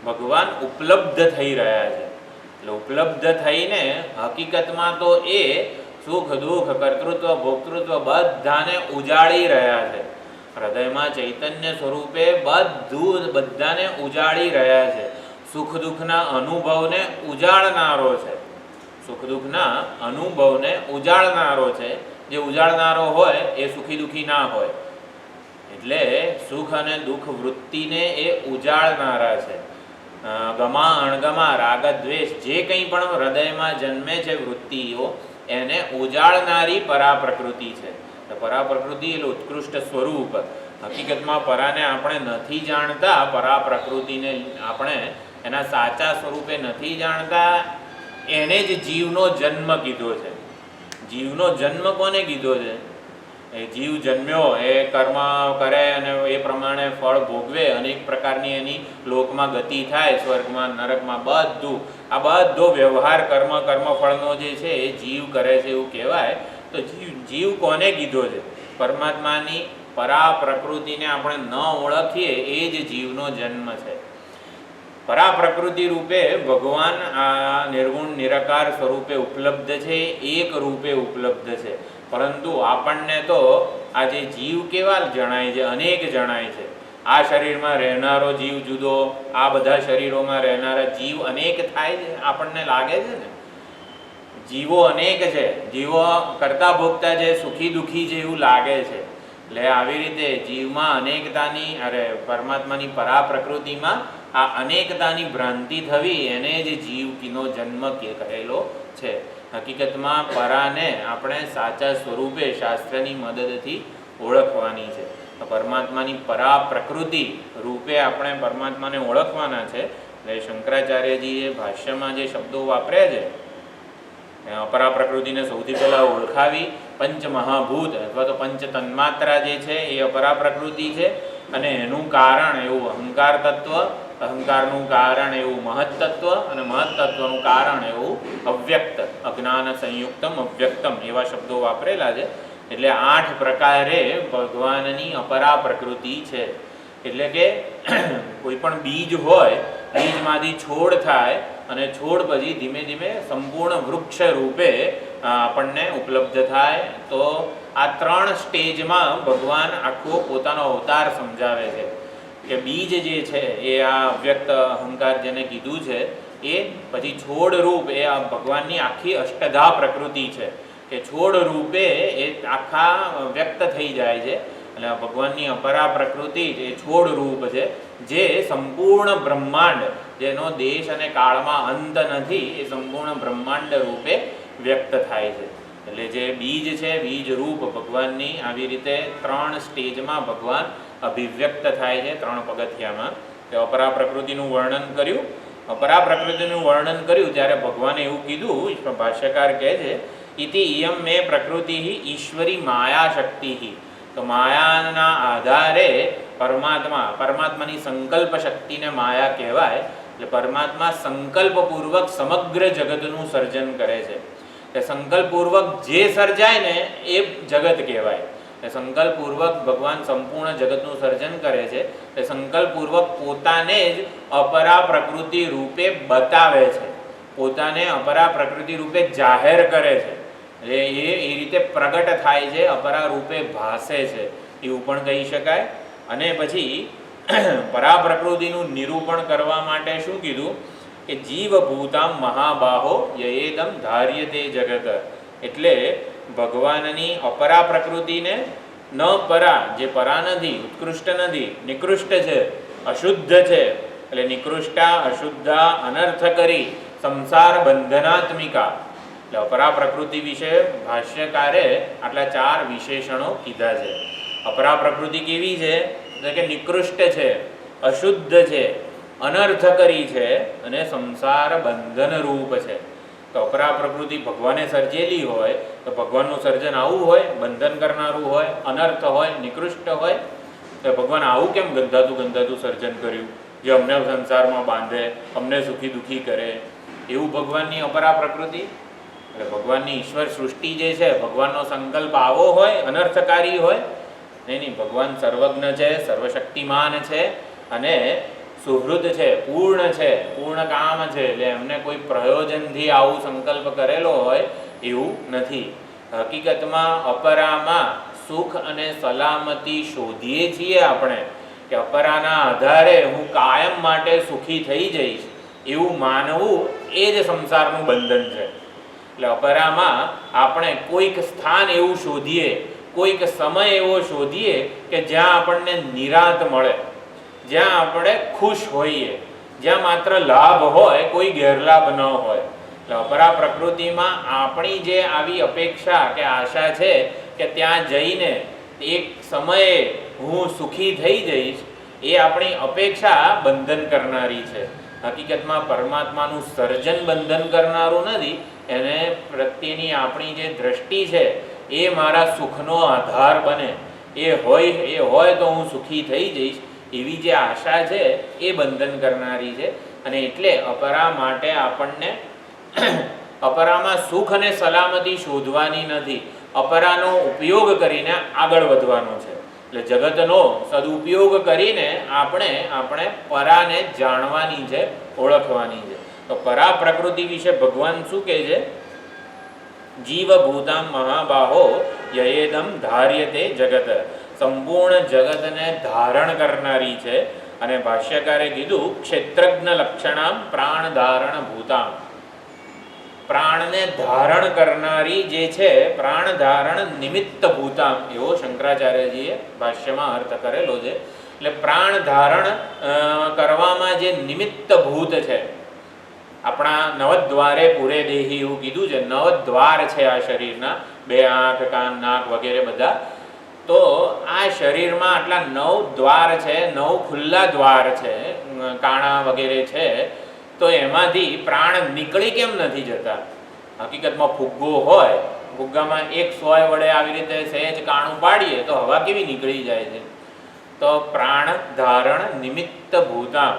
ભગવાન ઉપલબ્ધ થઈ રહ્યા છે. એટલે ઉપલબ્ધ થઈને હકીકતમાં તો એ સુખ દુઃખ, કર્તૃત્વ ભોક્તૃત્વ બધાને ઉજાળી રહ્યા છે. હૃદયમાં ચૈતન્ય સ્વરૂપે બધાને ઉજાળી રહ્યા છે. સુખ દુઃખના અનુભવને ઉજાળનારો છે. સુખ દુઃખના અનુભવને ઉજાળનારો છે. જે ઉજાળનારો હોય એ સુખી દુઃખી ના હોય. એટલે સુખ અને દુઃખ વૃત્તિને એ ઉજાળનારા છે. ગમા અણગમા, રાગદ્વેષ જે કંઈ પણ હૃદયમાં જન્મે છે વૃત્તિઓ, એને ઉજાળનારી પરા પ્રકૃતિ છે. પરા પ્રકૃતિ એટલે ઉત્કૃષ્ટ સ્વરૂપ. હકીકતમાં પરાને આપણે નથી જાણતા, પરા પ્રકૃતિને આપણે એના સાચા સ્વરૂપે નથી જાણતા. એને જ જીવનો જન્મ કીધો છે. જીવનો જન્મ કોને કીધો છે? એ જીવ જન્મ્યો, એ કર્મ કરે અને એ પ્રમાણે ફળ ભોગવે, અનેક પ્રકારની એની લોકમાં ગતિ થાય, સ્વર્ગમાં નરકમાં, બધું આ બધો વ્યવહાર કર્મફળનો જે છે એ જીવ કરે છે એવું કહેવાય. તો જીવ કોને કીધો છે? પરમાત્માની પરા પ્રકૃતિને આપણે ન ઓળખીએ એ જ જીવનો જન્મ છે. પરા પ્રકૃતિ રૂપે ભગવાન આ નિર્ગુણ નિરાકાર સ્વરૂપે ઉપલબ્ધ છે, એક રૂપે ઉપલબ્ધ છે. પરંતુ આપણને તો આ જે જીવ કેવા જણાય છે? અનેક જણાય છે. આ શરીરમાં રહેનારો જીવ જુદો, આ બધા શરીરોમાં રહેનારા જીવ અનેક થાય છે. આપણને લાગે છે ને જીવો અનેક છે, જીવો કરતા ભોગતા છે, સુખી દુઃખી છે એવું લાગે છે. એટલે આવી રીતે જીવમાં અનેકતાની પરમાત્માની પરા પ્રકૃતિમાં આ અનેકતાની ભ્રાંતિ થવી, એને જ જીવનો જન્મ કહેલો છે. હકીકતમાં પરાને આપણે સાચા સ્વરૂપે શાસ્ત્રની મદદથી ઓળખવાની છે. પરમાત્માની પરા પ્રકૃતિ રૂપે આપણે પરમાત્માને ઓળખવાના છે. એટલે શંકરાચાર્યજીએ ભાષ્યમાં જે શબ્દો વાપર્યા છે, અપરા પ્રકૃતિને સૌથી પહેલાં ઓળખાવી. પંચમહાભૂત અથવા તો પંચ તન્માત્રા જે છે એ અપરા પ્રકૃતિ છે, અને એનું કારણ એવું અહંકાર તત્વ, અહંકારનું કારણ એવું મહત તત્વ, અને મહત તત્વનું કારણ એવું અવ્યક્ત, અજ્ઞાન સંયુક્તમ અવ્યક્તમ એવા શબ્દો વાપરેલા છે. એટલે 8 પ્રકારે ભગવાનની અપરા પ્રકૃતિ છે. એટલે કે કોઈ પણ બીજ હોય, બીજમાંથી છોડ થાય, અને છોડ પછી ધીમે ધીમે સંપૂર્ણ વૃક્ષ રૂપે આપણને ઉપલબ્ધ થાય. તો આ 3 સ્ટેજમાં ભગવાન આખો પોતાનો અવતાર સમજાવે છે. કે બીજ જે છે એ આ અવ્યક્ત અહંકાર જેને કીધું છે એ, પછી છોડ રૂપ એ આ ભગવાનની આખી અષ્ટધા પ્રકૃતિ છે, કે છોડ રૂપે એ આખા વ્યક્ત થઈ જાય છે. એટલે ભગવાનની અપરા પ્રકૃતિ એ છોડ રૂપ છે, જે સંપૂર્ણ બ્રહ્માંડ, જેનો દેશ અને કાળમાં અંત નથી, એ સંપૂર્ણ બ્રહ્માંડ રૂપે વ્યક્ત થાય છે. એટલે જે બીજ છે, બીજ રૂપ ભગવાનની આવી રીતે 3 સ્ટેજમાં ભગવાન અભિવ્યક્ત થાય છે, 3 પગથિયામાં. તે અપરા પ્રકૃતિનું વર્ણન કર્યું. અપરા પ્રકૃતિનું વર્ણન કર્યું ત્યારે ભગવાને એવું કીધું, ભાષ્યકાર કહે છે, ઇતિ ઇયમ મે પ્રકૃતિ ઈશ્વરી માયા શક્તિ. તો માયાના આધારે પરમાત્માની સંકલ્પ શક્તિને માયા કહેવાય. એટલે પરમાત્મા સંકલ્પપૂર્વક સમગ્ર જગતનું સર્જન કરે છે. કે સંકલ્પપૂર્વક જે સર્જાય ને એ જગત કહેવાય. સંકલ્પપૂર્વક ભગવાન સંપૂર્ણ જગતનું સર્જન કરે છે. એ સંકલ્પપૂર્વક પોતાને જ અપરા પ્રકૃતિ રૂપે બતાવે છે, પોતાને અપરા પ્રકૃતિ રૂપે જાહેર કરે છે. એટલે એ રીતે પ્રગટ થાય છે, અપરા રૂપે ભાસે છે, એવું પણ કહી શકાય. અને પછી પરા પ્રકૃતિનું નિરૂપણ કરવા માટે શું કીધું કે જીવભૂતામ મહાબાહો યયેદમ ધાર્યતે જગત. એટલે ભગવાનની અપરા પ્રકૃતિને ન પરા, જે પરા નથી, ઉત્કૃષ્ટ નથી, નિકૃષ્ટ છે, અશુદ્ધ છે. એટલે નિકૃષ્ટા, અશુદ્ધા, અનર્થકરી, સંસાર બંધનાત્મિકા. એટલે અપરા પ્રકૃતિ વિશે ભાષ્યકારે આટલા 4 વિશેષણો કીધા છે. અપરા પ્રકૃતિ કેવી છે? કે નિકૃષ્ટ છે, અશુદ્ધ છે, અનર્થકરી છે, અને સંસાર બંધન રૂપ છે. તો અપરા પ્રકૃતિ ભગવાને સર્જેલી હોય તો ભગવાનનું સર્જન આવું હોય, બંધન કરનારું હોય, અનર્થ હોય, નિકૃષ્ટ હોય. તો ભગવાન આવું કેમ ગંધાતું સર્જન કર્યું, જે અમને સંસારમાં બાંધે, અમને સુખી દુઃખી કરે? એવું ભગવાનની અપરા પ્રકૃતિ. એટલે ભગવાનની ઈશ્વર સૃષ્ટિ જે છે, ભગવાનનો સંકલ્પ આવો હોય, અનર્થકારી હોય? નહીં. ભગવાન સર્વજ્ઞ છે, સર્વશક્તિમાન છે, અને સુહૃદ છે, પૂર્ણ છે, પૂર્ણ કામ છે. એટલે એમને કોઈ પ્રયોજનથી આવું સંકલ્પ કરેલો હોય એવું નથી. હકીકતમાં અપરામાં સુખ અને સલામતી શોધીએ છીએ આપણે, કે અપરાના આધારે હું કાયમ માટે સુખી થઈ જઈશ, એવું માનવું એ જ સંસારનું બંધન છે. એટલે અપરામાં આપણે કોઈક સ્થાન એવું શોધીએ, કોઈક સમય એવો શોધીએ કે જ્યાં આપણને નિરાંત મળે, જ્યાં આપણે ખુશ હોઈએ, જ્યાં માત્ર લાભ હોય, કોઈ ગેરલાભ ન હોય. એટલે અપરા પ્રકૃતિમાં આપણી જે આવી અપેક્ષા કે આશા છે કે ત્યાં જઈને એક સમયે હું સુખી થઈ જઈશ, એ આપણી અપેક્ષા બંધન કરનારી છે. હકીકતમાં પરમાત્માનું સર્જન બંધન કરનારું નથી. એને પ્રત્યેની આપણી જે દ્રષ્ટિ છે એ મારા સુખનો આધાર બને, એ હોય તો હું સુખી થઈ જઈશ, એવી જે આશા છે એ બંધન કરનારી છે. અને એટલે અપરા માટે આપણને અપરામાં સુખ અને સલામતી શોધવાની નથી, અપરાનો ઉપયોગ કરીને આગળ વધવાનો છે. એટલે જગતનો સદુપયોગ કરીને આપણે પરાને જાણવાની છે, ઓળખવાની છે. તો પરા પ્રકૃતિ વિશે ભગવાન શું કહે છે? જીવભૂતામ મહાબાહો યયેદમ ધાર્યતે જગત. સંપૂર્ણ જગતને ધારણ કરનારી છે. અને ભાષ્યકારે કીધું ક્ષેત્રજ્ઞ લક્ષણામ પ્રાણ ધારણ ભૂતામ. પ્રાણને ધારણ કરનારી જે છે, પ્રાણ ધારણ નિમિત્ત ભૂતામ, એવો શંકરાચાર્યજીએ ભાષ્યમાં અર્થ કરેલો છે. એટલે પ્રાણ ધારણ કરવામાં જે નિમિત્ત ભૂત છે, આપણા નવદ્વારે પૂરે દેહી એવું કીધું છે. 9 દ્વાર છે આ શરીરના, 2 આંખ, કાન, નાક વગેરે બધા. તો આ શરીરમાં આટલા 9 દ્વાર છે, 9 ખુલ્લા દ્વાર છે, કાણા વગેરે છે, તો એમાંથી પ્રાણ નીકળી કેમ નથી જતા? હકીકતમાં ફુગ્ગો હોય, ફુગ્ગામાં એક સોય વડે આવી રીતે સહેજ કાણું પાડીએ તો હવા કેવી નીકળી જાય છે? તો પ્રાણ ધારણ નિમિત્ત ભૂતામ,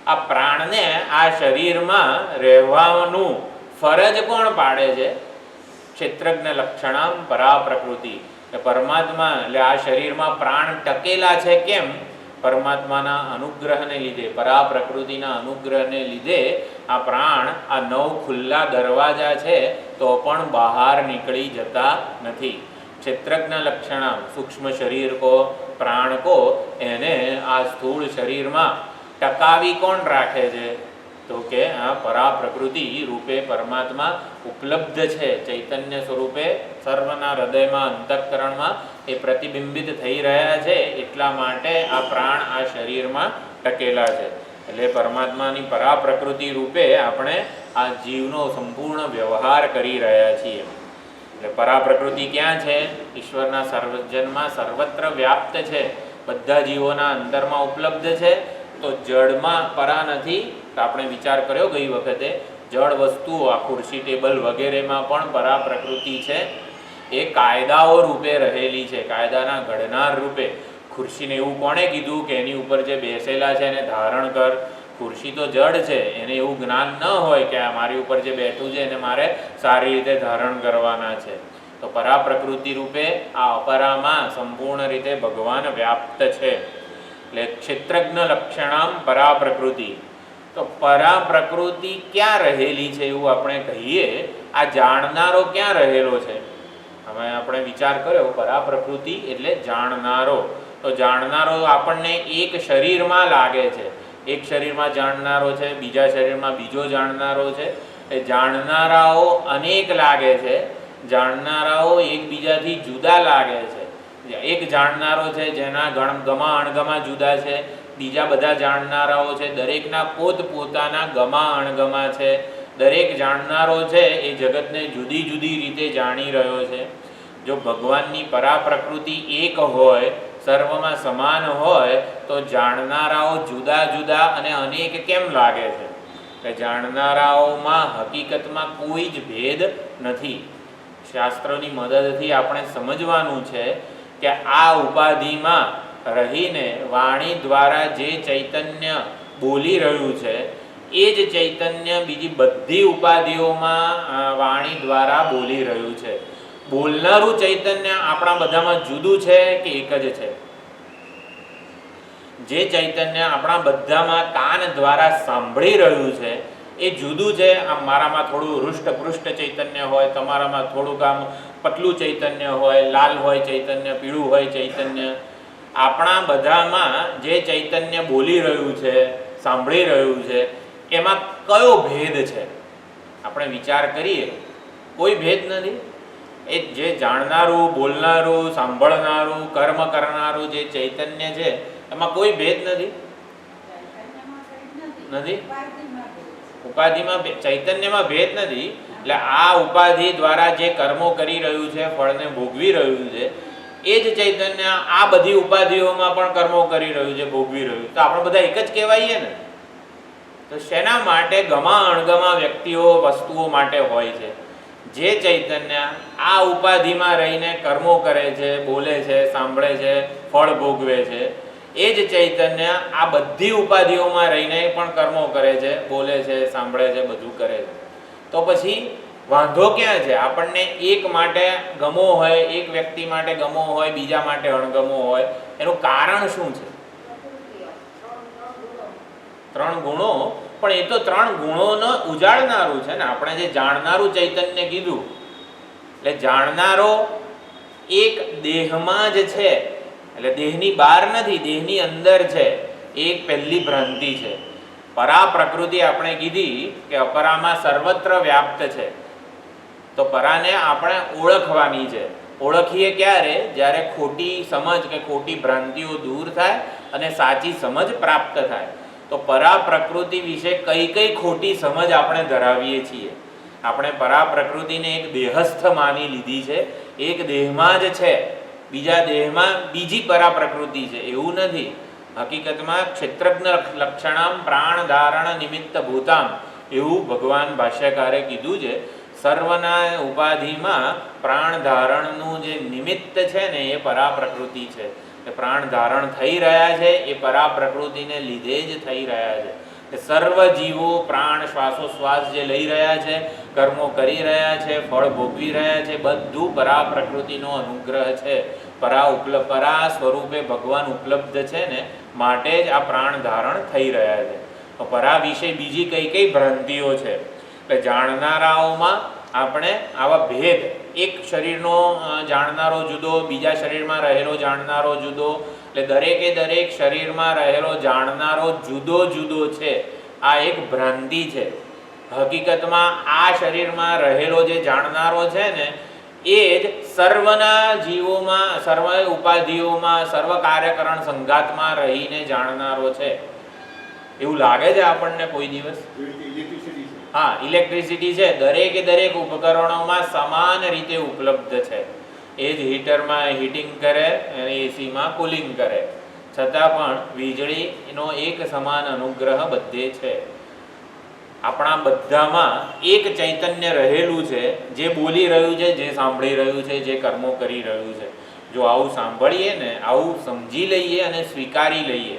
આ પ્રાણને આ શરીરમાં રહેવાનું ફરજ કોણ પાડે છે? ક્ષેત્રજ્ઞ લક્ષણામ પરા પ્રકૃતિ. પરમાત્મા એટલે આ શરીરમાં પ્રાણ ટકેલા છે કેમ? પરમાત્માના અનુગ્રહને લીધે, પરા પ્રકૃતિના અનુગ્રહને લીધે આ પ્રાણ આ 9 ખુલ્લા દરવાજા છે તો પણ બહાર નીકળી જતા નથી. ક્ષેત્રજ્ઞ લક્ષણામ, સૂક્ષ્મ શરીર કો, પ્રાણ કો, એને આ સ્થૂળ શરીરમાં ટકાવી કોણ રાખે છે? તો કે આ પરા પ્રકૃતિ રૂપે પરમાત્મા ઉપલબ્ધ છે, ચૈતન્ય સ્વરૂપે સર્વના હૃદયમાં, અંતઃકરણમાં એ પ્રતિબિંબિત થઈ રહ્યા છે. એટલા માટે આ પ્રાણ આ શરીરમાં ટકેલા છે. એટલે પરમાત્માની પરા પ્રકૃતિ રૂપે આપણે આ જીવનો સંપૂર્ણ વ્યવહાર કરી રહ્યા છીએ. એટલે પરા પ્રકૃતિ ક્યાં છે? ઈશ્વરના સર્વજનમાં સર્વત્ર વ્યાપ્ત છે, બધા જીવોના અંતરમાં ઉપલબ્ધ છે. તો જળમાં પરા નથી, તો આપણે વિચાર કર્યો ગઈ વખતે, જળ વસ્તુઓ આ ખુરશી ટેબલ વગેરેમાં પણ પરા પ્રકૃતિ છે. એ કાયદાઓ રૂપે રહેલી છે, કાયદાના ઘડનાર રૂપે. ખુરશીને એવું કોણે કીધું કે એની ઉપર જે બેસેલા છે એને ધારણ કર? ખુરશી તો જડ છે, એને એવું જ્ઞાન ન હોય કે આ મારી ઉપર જે બેઠું છે એને મારે સારી રીતે ધારણ કરવાના છે. તો પરા પ્રકૃતિ રૂપે આ અપરામાં સંપૂર્ણ રીતે ભગવાન વ્યાપ્ત છે. એટલે ક્ષેત્રજ્ઞ લક્ષણામ પરા પ્રકૃતિ. તો પરા પ્રકૃતિ ક્યાં રહેલી છે એવું આપણે કહીએ? આ જાણનારો ક્યાં રહેલો છે? હવે આપણે વિચાર કર્યો, પરા પ્રકૃતિ એટલે જાણનારો. તો જાણનારો આપણને એક શરીરમાં લાગે છે, એક શરીરમાં જાણનારો છે, બીજા શરીરમાં બીજો જાણનારો છે. એ જાણનારાઓ અનેક લાગે છે, જાણનારાઓ એકબીજાથી જુદા લાગે છે. એક જાણનારો છે જેના ગમા અણગમા જુદા છે, બીજા બધા જાણનારાઓ છે, દરેકના પોતપોતાના ગમા અણગમા છે. દરેક જાણનારો છે એ જગતને જુદી જુદી રીતે જાણી રહ્યો છે. જો ભગવાનની પરા પ્રકૃતિ એક હોય, સર્વમાં સમાન હોય, તો જાણનારાઓ જુદા જુદા અને અનેક કેમ લાગે છે? કે જાણનારાઓમાં હકીકતમાં કોઈ જ ભેદ નથી. શાસ્ત્રોની મદદથી આપણે સમજવાનું છે કે આ ઉપાધિમાં રહીને વાણી દ્વારા જે ચૈતન્ય બોલી રહ્યું છે એ જ ચૈતન્ય બીજી બધી ઉપાધિઓમાં વાણી દ્વારા બોલી રહ્યું છે. બોલનારું ચૈતન્ય આપણા બધામાં જુદું છે કે એક જ છે? જે ચૈતન્ય આપણા બધામાં કાન દ્વારા સાંભળી રહ્યું છે એ જુદું છે. આમ મારામાં થોડું હૃષ્ટપૃષ્ટ ચૈતન્ય હોય, તમારામાં થોડુંક આમ પતલું ચૈતન્ય હોય, લાલ હોય ચૈતન્ય, પીળું હોય ચૈતન્ય. આપણા બધામાં જે ચૈતન્ય બોલી રહ્યું છે, સાંભળી રહ્યું છે, એમાં કયો ભેદ છે? આપણે વિચાર કરીએ, કોઈ ભેદ નથી. એ જે જાણનારું, બોલનારું, સાંભળનારું, કર્મ કરનારું જે ચૈતન્ય છે એમાં કોઈ ભેદ નથી. ઉપાધિમાં ચૈતન્યમાં ભેદ નથી. એટલે આ ઉપાધિ દ્વારા જે કર્મો કરી રહ્યું છે, ફળને ભોગવી રહ્યું છે, એ જ ચૈતન્ય આ બધી ઉપાધિઓમાં પણ કર્મો કરી રહ્યું છે, ભોગવી રહ્યું. તો આપણે બધા એક જ કહેવાઈએ ને? તો શેના માટે ગમા અણગમા વ્યક્તિઓ, વસ્તુઓ માટે હોય છે? જે ચૈતન્ય આ ઉપાધિમાં રહીને કર્મો કરે છે, બોલે છે, સાંભળે છે, ફળ ભોગવે છે, એ જ ચૈતન્ય આ બધી ઉપાધિઓમાં રહીને પણ કર્મો કરે છે, બોલે છે, સાંભળે છે, બધું કરે છે. તો પછી વાંધો ક્યાં છે? આપણને એક માટે ગમો હોય, એક વ્યક્તિ માટે ગમો હોય, બીજા માટે અણગમો હોય, એનું કારણ શું છે? 3 ગુણો. પણ એ તો 3 ગુણોનો ઉજાડનારું છે ને. આપણે જે જાણનારું ચૈતન્ય કીધું, એટલે જાણનારો એક દેહમાં જ છે, એટલે દેહની બહાર નથી, દેહની અંદર છે. એક પહેલી ભ્રાંતિ છે. પરા પ્રકૃતિ આપણે કીધી કે અપરામાં સર્વત્ર વ્યાપ્ત છે. તો પરાને આપણે ઓળખવાની છે. ઓળખીએ ક્યારે? જ્યારે ખોટી સમજ કે ખોટી ભ્રાંતિઓ દૂર થાય અને સાચી સમજ પ્રાપ્ત થાય. તો પરા પ્રકૃતિ વિશે કઈ કઈ ખોટી સમજ આપણે ધરાવીએ છીએ? આપણે પરા પ્રકૃતિને એક દેહસ્થ માની લીધી છે, એક દેહમાં જ છે. બીજા દેહમાં બીજી પરા પ્રકૃતિ છે એવું નથી. હકીકતમાં ક્ષેત્રજ્ઞ લક્ષણામ પ્રાણ ધારણ નિમિત્ત ભૂતામ એવું ભગવાન ભાષ્યકારે કીધું છે. સર્વના ઉપાધિમાં પ્રાણ ધારણનું જે નિમિત્ત છે ને એ પરા પ્રકૃતિ છે. એ પ્રાણ ધારણ થઈ રહ્યા છે એ પરા પ્રકૃતિને લીધે જ થઈ રહ્યા છે. સર્વ જીવો પ્રાણ શ્વાસોશ્વાસ જે લઈ રહ્યા છે, કર્મો કરી રહ્યા છે, ફળ ભોગવી રહ્યા છે, બધું પરા પ્રકૃતિનો અનુગ્રહ છે. પરા સ્વરૂપે ભગવાન ઉપલબ્ધ છે ને માટે જ આ પ્રાણ ધારણ થઈ રહ્યા છે. પરા વિશે બીજી કઈ કઈ ભ્રાંતિઓ છે? એટલે જાણનારાઓમાં આપણે આવા ભેદ, એક શરીરનો જાણનારો જુદો, બીજા શરીરમાં રહેલો જાણનારો જુદો, એટલે દરેક શરીરમાં રહેલો જાણનારો જુદો જુદો છે. આ એક ભ્રાંતિ છે. હકીકતમાં આ શરીરમાં રહેલો જે જાણનારો છે ને એ જ સર્વના જીવોમાં, સર્વ ઉપાધિઓમાં, સર્વ કાર્યકરણ સંઘાતમાં રહીને જાણનારો છે. એવું લાગે છે આપણને કોઈ દિવસ? હા, ઇલેક્ટ્રિસિટી છે દરેક ઉપકરણોમાં સમાન રીતે ઉપલબ્ધ છે. એ જ હીટરમાં હીટિંગ કરે અને એસીમાં કુલિંગ કરે, છતાં પણ વીજળીનો એક સમાન અનુગ્રહ બધે છે. આપણા બધામાં એક ચૈતન્ય રહેલું છે, જે બોલી રહ્યું છે, જે સાંભળી રહ્યું છે, જે કર્મો કરી રહ્યું છે. જો આવું સાંભળીએ ને, આવું સમજી લઈએ અને સ્વીકારી લઈએ,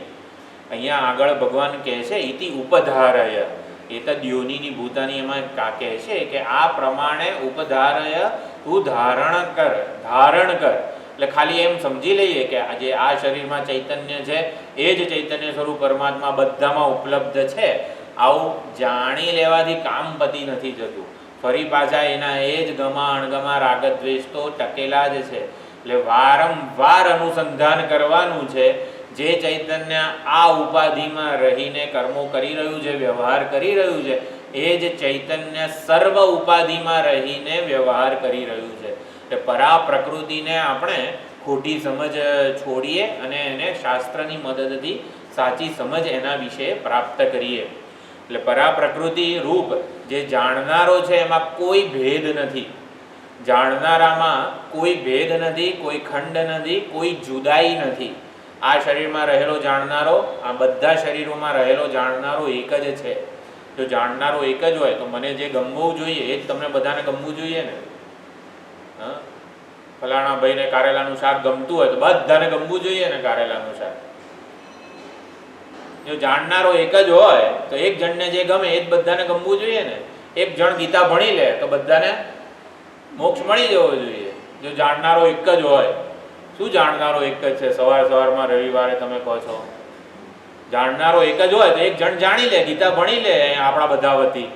અહીંયા આગળ ભગવાન કહે છે ઇતિ ઉપધારય એતદ યોનિની ભૂતાની, એમાં કહે છે કે આ પ્રમાણે ઉપધારય તું ધારણ કર. એટલે ખાલી એમ સમજી લઈએ કે આજે આ શરીરમાં ચૈતન્ય છે, એ જ ચૈતન્ય સ્વરૂપ પરમાત્મા બધામાં ઉપલબ્ધ છે, આવું જાણી લેવાથી કામ પતી નથી જતું. ફરી પાછા એના એ જ ગમા અણગમા રાગદ્વેષ તો ટકેલા જ છે. એટલે વારંવાર અનુસંધાન કરવાનું છે. જે ચૈતન્ય આ ઉપાધિમાં રહીને કર્મો કરી રહ્યું છે, વ્યવહાર કરી રહ્યું છે, એ જ ચૈતન્ય સર્વ ઉપાધિમાં રહીને વ્યવહાર કરી રહ્યું છે. એટલે પરા પ્રકૃતિને આપણે ખોટી સમજ છોડીએ અને એને શાસ્ત્રની મદદથી સાચી સમજ એના વિશે પ્રાપ્ત કરીએ. એટલે પરા પ્રકૃતિ રૂપ જે જાણનારો છે એમાં કોઈ ભેદ નથી. જાણનારામાં કોઈ ભેદ નથી, કોઈ ખંડ નથી, કોઈ જુદાઈ નથી. આ શરીરમાં રહેલો જાણનારો, આ બધા શરીરોમાં રહેલો જાણનારો એક જ છે. જો જાણનારો એક જ હોય તો મને જે ગમવું જોઈએ એ જ તમને બધાને ગમવું જોઈએ ને. ફલાણા ભાઈને કારેલાનું શાક ગમતું હોય તો બધાને ગમવું જોઈએ ને કારેલાનું શાક. જો જાણનારો એક જ હોય તો એક જણને જે ગમે એ જ બધાને ગમવું જોઈએ ને. એક જણ ગીતા ભણી લે તો બધાને મોક્ષ મળી જવો જોઈએ. જો જાણનારો એક જ હોય, શું જાણનારો એક જ છે? સવારમાં રવિવારે તમે કહો છો જાણનારો એક જ હોય તો એક જણ જાણી લે, ગીતા ભણી લે આપણા બધા વતી,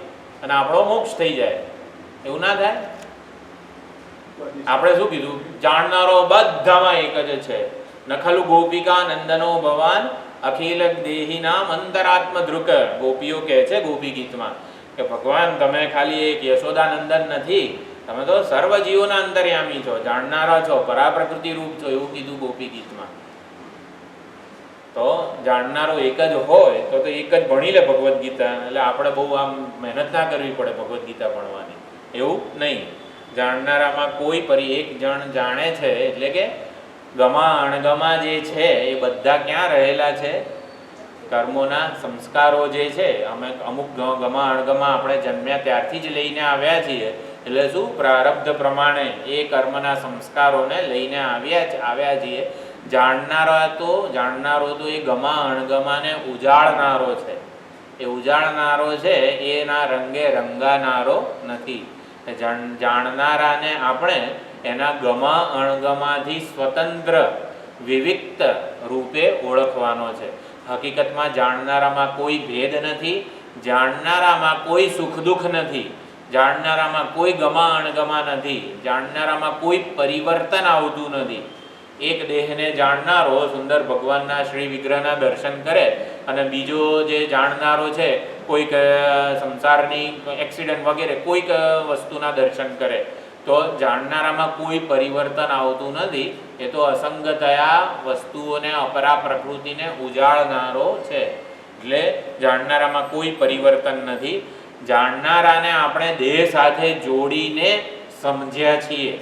અને આપણો મોક્ષ થઈ જાય. એવું ના થાય? આપણે શું કીધું? જાણનારો બધામાં એક જ છે. નખલુ ગોપિકા નંદનો ભવાન અખિલ દેહીનામ અંતરાત્મ ધ્રુક. ગોપીઓ કહે છે ગોપી ગીતમાં કે ભગવાન તમે ખાલી એક યશોદાનંદન નથી, તમે તો સર્વ જીવોના અંતર્યામી છો, જાણનારા છો, પરા પ્રકૃતિ રૂપ છો, એવું કીધું ગોપી ગીતમાં. તો જાણનારો એક જ હોય તો એક જ ભણી લે ભગવદ્ ગીતા. એટલે આપણે બહુ આમ મહેનત ના કરવી પડે ભગવદ્ ગીતા ભણવાની, એવું નહીં. જાણનારામાં કોઈ એક જણ જાણે છે, એટલે કે ગમા અણગમા જે છે એ બધા ક્યાં રહેલા છે? કર્મોના સંસ્કારો જે છે, અમુક ગમા અણગમા આપણે જન્મ્યા ત્યારથી જ લઈને આવ્યા છીએ. એટલે શું? પ્રારબ્ધ પ્રમાણે એ કર્મના સંસ્કારોને લઈને આવ્યા છીએ. જાણનારો તો એ ગમા અણગમાને ઉજાળનારો છે. એ ઉજાળનારો છે, એના રંગે રંગાનારો નથી. જાણનારાને આપણે એના ગમા અણગમાથી સ્વતંત્ર વિવિક્ત રૂપે ઓળખવાનો છે. હકીકતમાં જાણનારામાં કોઈ ભેદ નથી, જાણનારામાં કોઈ સુખ દુઃખ નથી, જાણનારામાં કોઈ ગમા અણગમા નથી, જાણનારામાં કોઈ પરિવર્તન આવતું નથી. એક દેહને જાણનારો સુંદર ભગવાનના શ્રી વિગ્રહના દર્શન કરે અને બીજો જે જાણનારો છે કોઈક સંસારની એક્સિડન્ટ વગેરે કોઈક વસ્તુના દર્શન કરે, તો જાણનારામાં કોઈ પરિવર્તન આવતું નથી. એ તો અસંગતયા વસ્તુઓને અપરા પ્રકૃતિને ઉજાળનારો છે. એટલે જાણનારામાં કોઈ પરિવર્તન નથી. જાણનારાને આપણે દેહ સાથે જોડીને સમજ્યા છીએ.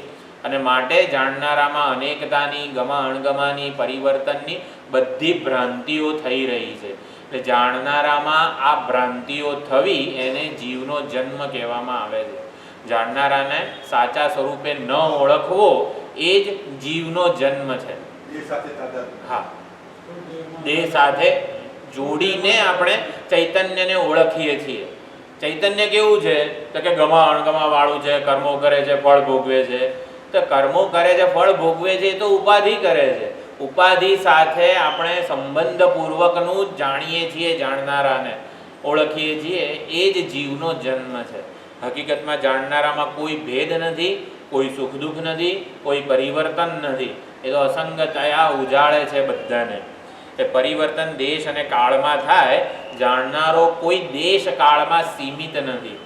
અને માટે જાણનારામાં અનેકતાની, ગમા અણગમાની, પરિવર્તનની બધી ભ્રાંતિઓ થઈ રહી છે. એટલે જાણનારામાં આ ભ્રાંતિઓ થવી એને જીવનો જન્મ કહેવામાં આવે છે. જાણનારાને સાચા સ્વરૂપે ન ઓળખવો એ જ જીવનો જન્મ છે. હા, દેહ સાથે જોડીને આપણે ચૈતન્યને ઓળખીએ છીએ. ચૈતન્ય કેવું છે તો કે ગમા અણગમા વાળું છે, કર્મો કરે છે, ફળ ભોગવે છે. તો કર્મો કરે છે, ફળ ભોગવે છે, એ તો ઉપાધિ કરે છે. ઉપાધિ સાથે આપણે સંબંધપૂર્વકનું જ જાણીએ છીએ, જાણનારાને ઓળખીએ છીએ. એ જ જીવનો જન્મ છે. હકીકતમાં જાણનારામાં કોઈ ભેદ નથી, કોઈ સુખ દુઃખ નથી, કોઈ પરિવર્તન નથી. એ તો અસંગતયા ઉજાળે છે બધાને. એ પરિવર્તન દેશ અને કાળમાં થાય. જાણનારો કોઈ દેશ કાળમાં સીમિત નથી.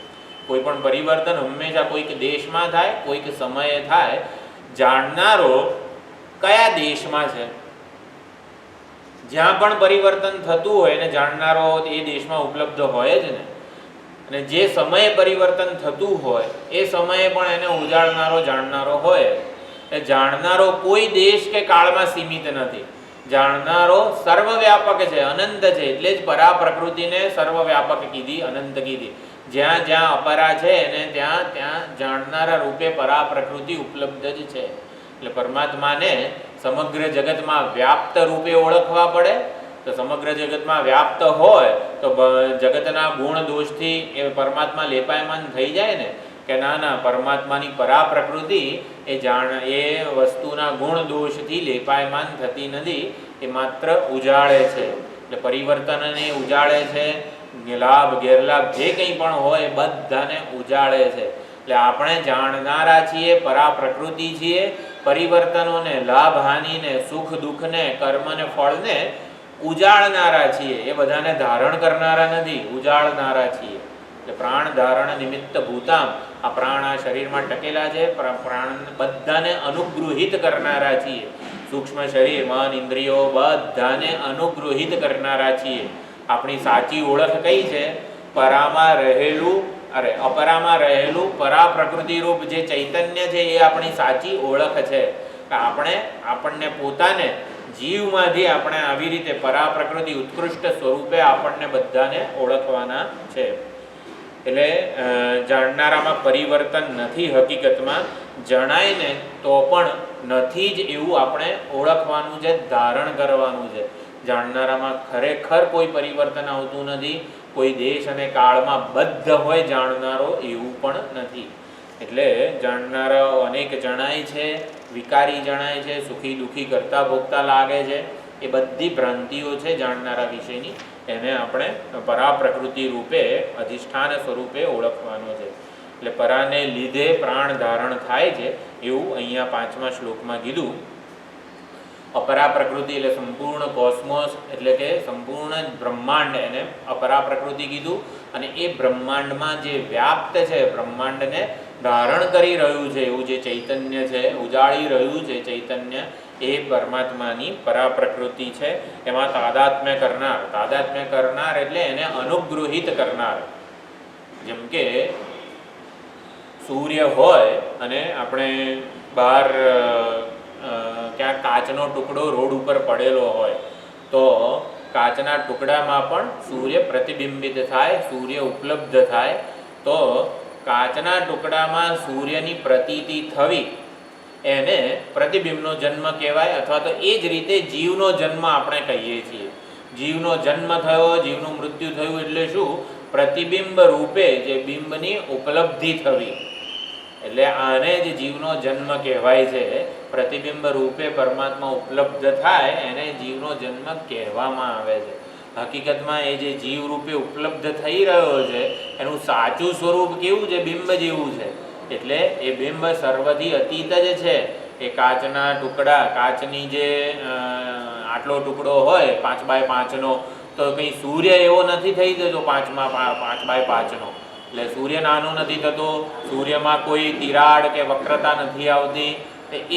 કોઈ પણ પરિવર્તન હંમેશા કોઈક દેશમાં થાય, કોઈક સમયે થાય. જાણનારો કયા દેશમાં છે, જ્યાં પણ પરિવર્તન થતું હોય ને જાણનારો એ દેશમાં ઉપલબ્ધ હોય જ ને. અને જે સમયે પરિવર્તન થતું હોય એ સમયે પણ એને ઉજાળનારો જાણનારો હોય. એ જાણનારો કોઈ દેશ કે કાળમાં સીમિત નથી. જાણનારો સર્વવ્યાપક છે, અનંત છે. એટલે જ પરા પ્રકૃતિને સર્વવ્યાપક કીધી, અનંત કીધી. જ્યાં જ્યાં અપરા છે એને ત્યાં ત્યાં જાણનારા રૂપે પરા પ્રકૃતિ ઉપલબ્ધ જ છે. એટલે પરમાત્માને સમગ્ર જગતમાં વ્યાપ્ત રૂપે ઓળખવા પડે. તો સમગ્ર જગતમાં વ્યાપ્ત હોય તો જગતના ગુણ દોષથી એ પરમાત્મા લેપાયમાન થઈ જાય ને. કે ના ના, પરમાત્માની પરા પ્રકૃતિ એ વસ્તુના ગુણ દોષથી લેપાયમાન થતી નથી. એ માત્ર ઉજાળે છે. એટલે પરિવર્તનને ઉજાળે છે. લાભ ગેરલાભ જે કંઈ પણ હોય બધાને ઉજાળે છે. એટલે આપણે જાણનારા છીએ, પરા પ્રકૃતિ છીએ. પરિવર્તનોને, લાભ હાનિને, સુખ દુઃખને, કર્મને, ફળને ઉજાળનારા છીએ. એ બધાને ધારણ કરનારા નથી, ઉજાળનારા છીએ. એટલે પ્રાણ ધારણ નિમિત્ત ભૂતામ, આ પ્રાણ આ શરીરમાં ટકેલા છે. પ્રાણ બધાને અનુગૃહિત કરનારા છીએ. સૂક્ષ્મ શરીર, મન, ઇન્દ્રિયો બધાને અનુગૃહિત કરનારા છીએ. આપણી સાચી ઓળખ કઈ છે? પરામાં રહેલું અપરામાં રહેલું પરા પ્રકૃતિ રૂપ જે ચૈતન્ય છે એ આપણી સાચી ઓળખ છે. આપણને પોતાને જીવમાંથી આપણે આવી રીતે પરા પ્રકૃતિ ઉત્કૃષ્ટ સ્વરૂપે આપણને બધાને ઓળખવાના છે. એટલે જાણનારામાં પરિવર્તન નથી. હકીકતમાં જણાય ને તો પણ નથી જ એવું આપણે ઓળખવાનું છે, ધારણ કરવાનું છે. જાણનારામાં ખરેખર કોઈ પરિવર્તન આવતું નથી. કોઈ દેશ અને કાળમાં બદ્ધ હોય જાણનારો એવું પણ નથી. એટલે જાણનારાઓ અનેક જણાય છે, વિકારી જણાય છે, સુખી દુઃખી કરતા ભોગતા લાગે છે. એ બધી ભ્રાંતિઓ છે જાણનારા વિશેની. એને આપણે પરા પ્રકૃતિ રૂપે અધિષ્ઠાન સ્વરૂપે ઓળખવાનો છે. એટલે પરાને લીધે પ્રાણ ધારણ થાય છે એવું અહીંયા 5મા શ્લોકમાં કીધું. અપરા પ્રકૃતિ એટલે સંપૂર્ણ કોસ્મોસ, એટલે કે સંપૂર્ણ બ્રહ્માંડ, એને અપરા પ્રકૃતિ કીધું. અને એ બ્રહ્માંડમાં જે વ્યાપ્ત છે, બ્રહ્માંડને ધારણ કરી રહ્યું છે એવું જે ચૈતન્ય છે, ઉજાળી રહ્યું છે ચૈતન્ય, એ પરમાત્માની પરા પ્રકૃતિ છે. એમાં તાદાત્મ્ય કરનાર એટલે એને અનુગૃહિત કરનાર. જેમ કે સૂર્ય હોય અને આપણે બહાર ક્યાંક કાચનો ટુકડો રોડ ઉપર પડેલો હોય તો કાચના ટુકડામાં પણ સૂર્ય પ્રતિબિંબિત થાય, સૂર્ય ઉપલબ્ધ થાય. તો કાચના ટુકડામાં સૂર્યની પ્રતીતિ થવી એને પ્રતિબિંબનો જન્મ કહેવાય. અથવા તો એ જ રીતે જીવનો જન્મ આપણે કહીએ છીએ. જીવનો જન્મ થયો, જીવનું મૃત્યુ થયું એટલે શું? પ્રતિબિંબ રૂપે જે બિંબની ઉપલબ્ધિ થવી. એટલે આને જ જીવનો જન્મ કહેવાય છે. પ્રતિબિંબ રૂપે પરમાત્મા ઉપલબ્ધ થાય એને જીવનો જન્મ કહેવામાં આવે છે. હકીકતમાં એ જે જીવ રૂપે ઉપલબ્ધ થઈ રહ્યો છે એનું સાચું સ્વરૂપ કેવું છે? બિંબ જેવું છે. એટલે એ બિંબ સર્વથી અતીત જ છે. એ કાચના ટુકડા, કાચની જે આટલો ટુકડો હોય 5x5નો, તો કંઈ સૂર્ય એવો નથી થઈ જતો 5x5નો. એટલે સૂર્ય નાનો નથી થતો, સૂર્યમાં કોઈ તિરાડ કે વક્રતા નથી આવતી.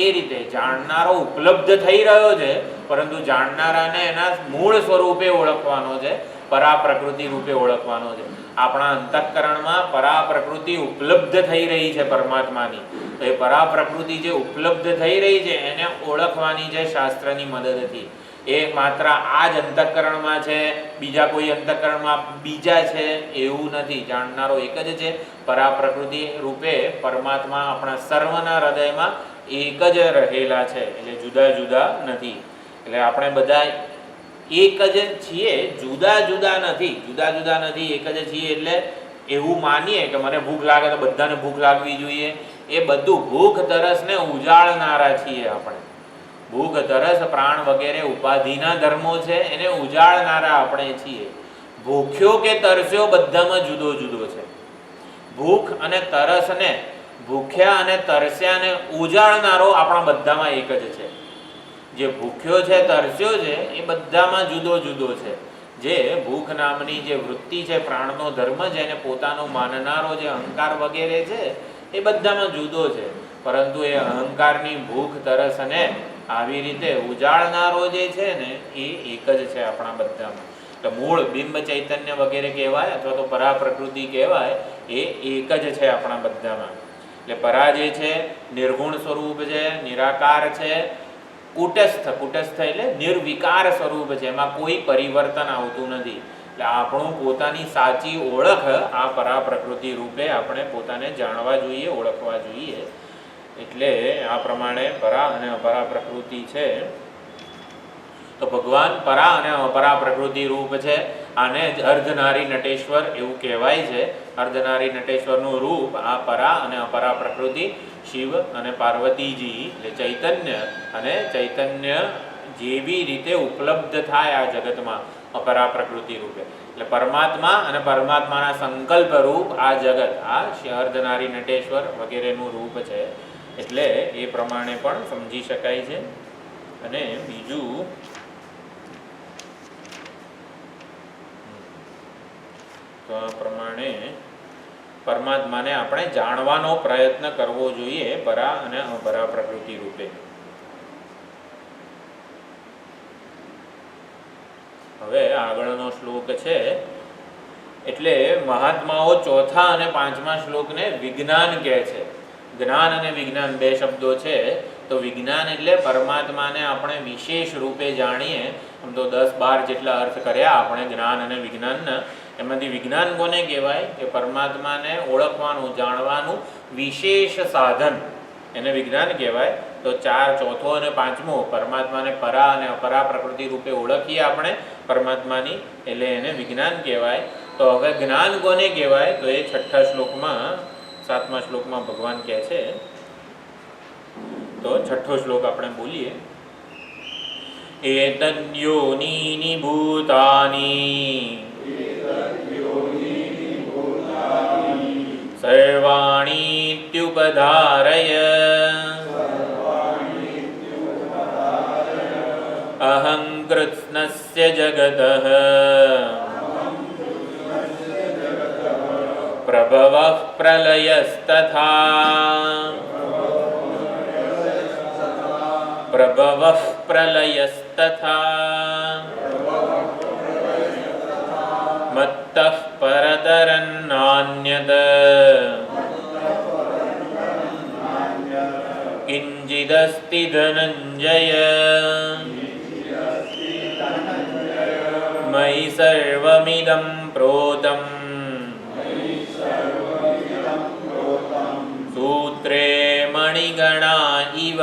એ રીતે જાણનારો ઉપલબ્ધ થઈ રહ્યો છે, પરંતુ જાણનારાને એના મૂળ સ્વરૂપે ઓળખવાનો છે, પરા પ્રકૃતિ રૂપે ઓળખવાનો છે. આપણા અંતઃકરણમાં પરા પ્રકૃતિ ઉપલબ્ધ થઈ રહી છે પરમાત્માની. તો એ પરા પ્રકૃતિ જે ઉપલબ્ધ થઈ રહી છે એને ઓળખવાની છે શાસ્ત્રની મદદથી. એ માત્ર આ જ અંતઃકરણમાં છે, બીજા કોઈ અંતઃકરણમાં બીજા છે એવું નથી. જાણનારો એક જ છે. પરા પ્રકૃતિ રૂપે પરમાત્મા આપણા સર્વના હૃદયમાં એક જ રહેલા છે, એટલે જુદા જુદા નથી. એટલે આપણે બધા એક જ છીએ, જુદા જુદા નથી. જુદા જુદા નથી, એક જ છીએ. એટલે એવું માનીએ કે મને ભૂખ લાગે તો બધાને ભૂખ લાગવી જોઈએ, એ બધું ભૂખ તરસને ઉજાળનારા છીએ આપણે. ભૂખ તરસ પ્રાણ વગેરે ઉપાધિના ધર્મો છે, એને ઉજાળનારા આપણે છીએ. ભૂખ્યો કે તરસ્યો બધામાં જુદો જુદો છે. ભૂખ અને તરસને, ભૂખ્યા અને તરસ્યાને ઉજાળનારો આપણા બધામાં એક જ છે. જે ભૂખ્યો છે, તરસ્યો છે, એ બધામાં જુદો જુદો છે. જે ભૂખ નામની જે વૃત્તિ છે, પ્રાણનો ધર્મ છે, એને પોતાનો માનનારો જે અહંકાર વગેરે છે, એ બધામાં જુદો છે. પરંતુ એ અહંકારની ભૂખ તરસ અને આવી રીતે ઉજાળનારો જે છે ને, એ એક જ છે આપણા બધામાં. એટલે મૂળ બિંબ ચૈતન્ય વગેરે કહેવાય અથવા તો પરા પ્રકૃતિ કહેવાય, એ એક જ છે આપણા બધામાં. એટલે પરા જે છે નિર્ગુણ સ્વરૂપ છે, નિરાકાર છે, કુટસ્થ. કુટસ્થ એટલે નિર્વિકાર સ્વરૂપ છે, એમાં કોઈ પરિવર્તન આવતું નથી. એટલે આપણું પોતાની સાચી ઓળખ આ પરા પ્રકૃતિ રૂપે આપણે પોતાને જાણવા જોઈએ, ઓળખવા જોઈએ. એટલે આ પ્રમાણે પરા અને અપરા પ્રકૃતિ છે. તો ભગવાન પરા અને અપરા પ્રકૃતિ રૂપ છે. આને જ અર્ધનારી નટેશ્વર એવું કહેવાય છે. અર્ધનારી નટેશ્વરનું રૂપ આ પરા અને અપરા પ્રકૃતિ, શિવ અને પાર્વતીજી એટલે ચૈતન્ય, અને ચૈતન્ય જેવી રીતે ઉપલબ્ધ થાય આ જગતમાં અપરા પ્રકૃતિ રૂપે. એટલે પરમાત્મા અને પરમાત્માના સંકલ્પ રૂપ આ જગત, આ અર્ધનારી નટેશ્વર વગેરેનું રૂપ છે. એટલે એ પ્રમાણે પણ સમજી શકાય છે. અને બીજું તો આ પ્રમાણે પરમાત્માને આપણે જાણવાનો પ્રયત્ન કરવો જોઈએ પરા અને અપરા પ્રકૃતિ રૂપે. હવે આગળનો શ્લોક છે. એટલે મહાત્માઓ ચોથા અને પાંચમા શ્લોકને વિજ્ઞાન કહે છે. જ્ઞાન અને વિજ્ઞાન બે શબ્દો છે. તો વિજ્ઞાન એટલે પરમાત્માને આપણે વિશેષ રૂપે જાણીએ. આમ તો 10-12 જેટલા અર્થ કર્યા આપણે જ્ઞાન અને વિજ્ઞાનના. એમાંથી વિજ્ઞાન કોને કહેવાય? કે પરમાત્માને ઓળખવાનું, જાણવાનું વિશેષ સાધન, એને વિજ્ઞાન કહેવાય. તો ચોથો અને પાંચમો પરમાત્માને પરા અને અપરા પ્રકૃતિ રૂપે ઓળખીએ આપણે પરમાત્માની, એટલે એને વિજ્ઞાન કહેવાય. તો હવે જ્ઞાન કોને કહેવાય? તો એ છઠ્ઠા શ્લોકમાં, 7મા શ્લોકમાં ભગવાન કહે છે. તો છઠ્ઠો શ્લોક આપણે બોલીએ. એતદ્યોનીનિ ભૂતાની સર્વાણીત્યુપધારય અહં કૃત્સ્નસ્ય જગતઃ પ્રભવઃ પ્રલયસ્તથા પ્રભવઃ પ્રલયસ્તથા મત્તઃ પરતરન્નાન્યત કિંચિદસ્તિ ધનંજય મયિ સર્વમિદં પ્રોતમ સૂત્રે મણિગણા ઇવ.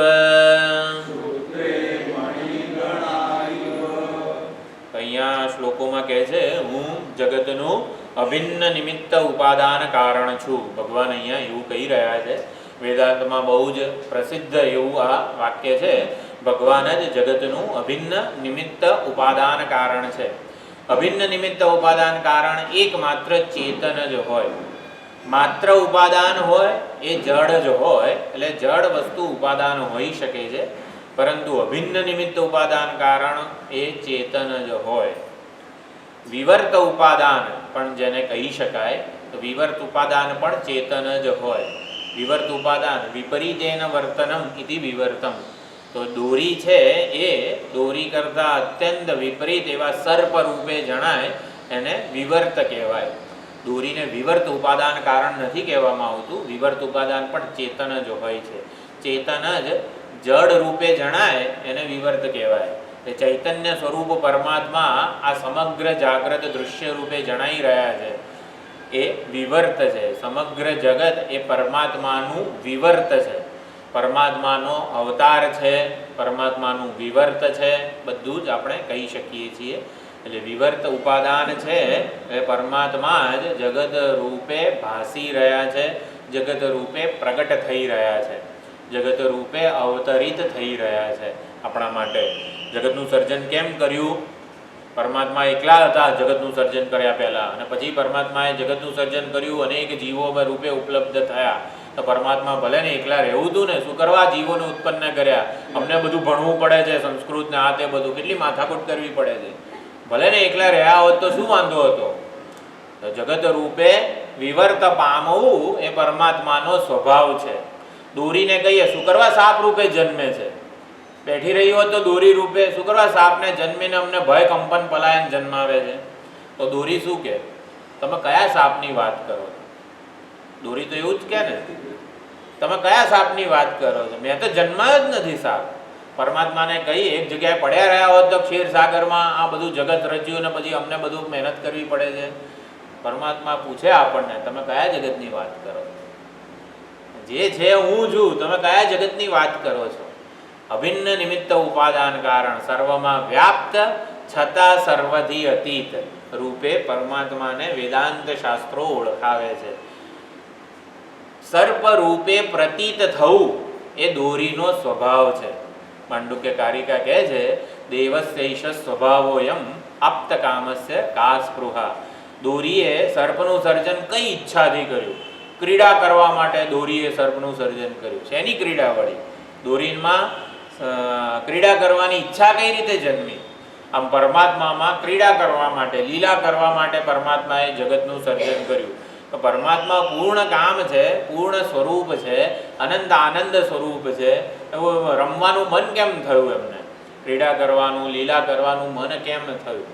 અહીંયા શ્લોકોમાં કહે છે હું જગતનું અભિન્ન નિમિત્ત ઉપાદાન કારણ છું. ભગવાન અહીંયા એવું કહી રહ્યા છે. વેદાંતમાં બહુ જ પ્રસિદ્ધ એવું આ વાક્ય છે. ભગવાન જ જગતનું અભિન્ન નિમિત્ત ઉપાદાન કારણ છે. અભિન્ન નિમિત્ત ઉપાદાન કારણ એકમાત્ર ચેતન જ હોય. માત્ર ઉપાદાન હોય એ જડ જ હોય, એટલે જડ વસ્તુ ઉપાદાન હોઈ શકે છે. પરંતુ અભિન્ન નિમિત્ત ઉપાદાન કારણ એ ચેતન જ હોય. વિવર્ત ઉપાદાન પણ જેને કહી શકાય, તો વિવર્ત ઉપાદાન પણ ચેતન જ હોય. વિવર્ત ઉપાદાન વિપરીતેન વર્તનમ ઇતિ વિવર્તમ. તો દોરી છે એ દોરી કરતાં અત્યંત વિપરીત એવા સર્પ રૂપે જણાય, એને વિવર્ત કહેવાય. દોરીને વિવર્ત ઉપાદાન કારણ નથી કહેવામાં આવતું. વિવર્ત ઉપાદાન પણ ચેતન જ હોય છે. ચેતન જ જડ રૂપે જણાય એને વિવર્ત કહેવાય. એ ચૈતન્ય સ્વરૂપ પરમાત્મા આ સમગ્ર જાગ્રત દૃશ્ય રૂપે જણાઈ રહ્યા છે એ વિવર્ત છે. સમગ્ર જગત એ પરમાત્માનું વિવર્ત છે. પરમાત્માનો અવતાર છે, પરમાત્માનું વિવર્ત છે, બધું જ આપણે કહી શકીએ છીએ. એટલે વિવર્ત ઉપાદાન છે એ પરમાત્મા જ જગત રૂપે ભાસી રહ્યા છે, જગત રૂપે પ્રગટ થઈ રહ્યા છે, જગત રૂપે અવતરિત થઈ રહ્યા છે આપણા માટે. જગતનું સર્જન કેમ કર્યું? પરમાત્મા એકલા હતા જગતનું સર્જન કર્યા પહેલાં, અને પછી પરમાત્માએ જગતનું સર્જન કર્યું, અનેક જીવો રૂપે ઉપલબ્ધ થયા. તો પરમાત્મા ભલે ને એકલા રહેવું હતું ને, શું કરવા જીવોને ઉત્પન્ન કર્યા? અમને બધું ભણવું પડે છે, સંસ્કૃત ને આ તે બધું, કેટલી માથાકૂટ કરવી પડે છે. ભલે ને એકલા રહ્યા હોત તો શું વાંધો હતો? તો જગત રૂપે વિવર્ત પામવું એ પરમાત્માનો સ્વભાવ છે. દોરીને કહીએ શું કરવા સાપ રૂપે જન્મે છે? બેઠી રહી હોત તો દોરી રૂપે શું કરવા સાપને જન્મીને અમને ભય કંપન પલાયન જન્માવે છે? તો દોરી શું કે? તમે કયા સાપની વાત કરો? દોરી તો એવું જ કે ને, તમે કયા સાપની વાત કરો છો? મેં તો જન્માયો જ નથી સાપ. પરમાત્માને કહી એક જગ્યાએ પડ્યા રહ્યા હોત તો ક્ષીરસાગરમાં આ બધું જગત રચ્યું ને પછી અમને બધું મહેનત કરવી પડે છે. પરમાત્મા પૂછે આપણને તમે કયા જગતની વાત કરો છો? જે છે હું છું, તમે કયા જગતની વાત કરો છો? અભિન્ન નિમિત્ત ઉપાદાન કારણ સર્વમાં વ્યાપ્ત છતાં સર્વથી અતીત રૂપે પરમાત્માને વેદાંત શાસ્ત્રો ઓળખાવે છે. સર્પ રૂપે પ્રતીત થવું એ દોરીનો સ્વભાવ છે. માંડુક્ય કારિકા કહે છે દેવસ્યૈષ સ્વભાવોયમ આપ્ત કામસ્ય કા સ્પૃહા. દોરીએ સર્પનું સર્જન કઈ ઈચ્છાથી કર્યું? ક્રીડા કરવા માટે દોરીએ સર્પનું સર્જન કર્યું. શેની ક્રીડા વળી? દોરીમાં ક્રીડા કરવાની ઈચ્છા કઈ રીતે જન્મી? આમ પરમાત્મામાં ક્રીડા કરવા માટે, લીલા કરવા માટે પરમાત્માએ જગતનું સર્જન કર્યું. તો પરમાત્મા પૂર્ણ કામ છે, પૂર્ણ સ્વરૂપ છે, અનંત આનંદ સ્વરૂપ છે. એવું રમવાનું મન કેમ થયું એમને? ક્રીડા કરવાનું, લીલા કરવાનું મન કેમ થયું?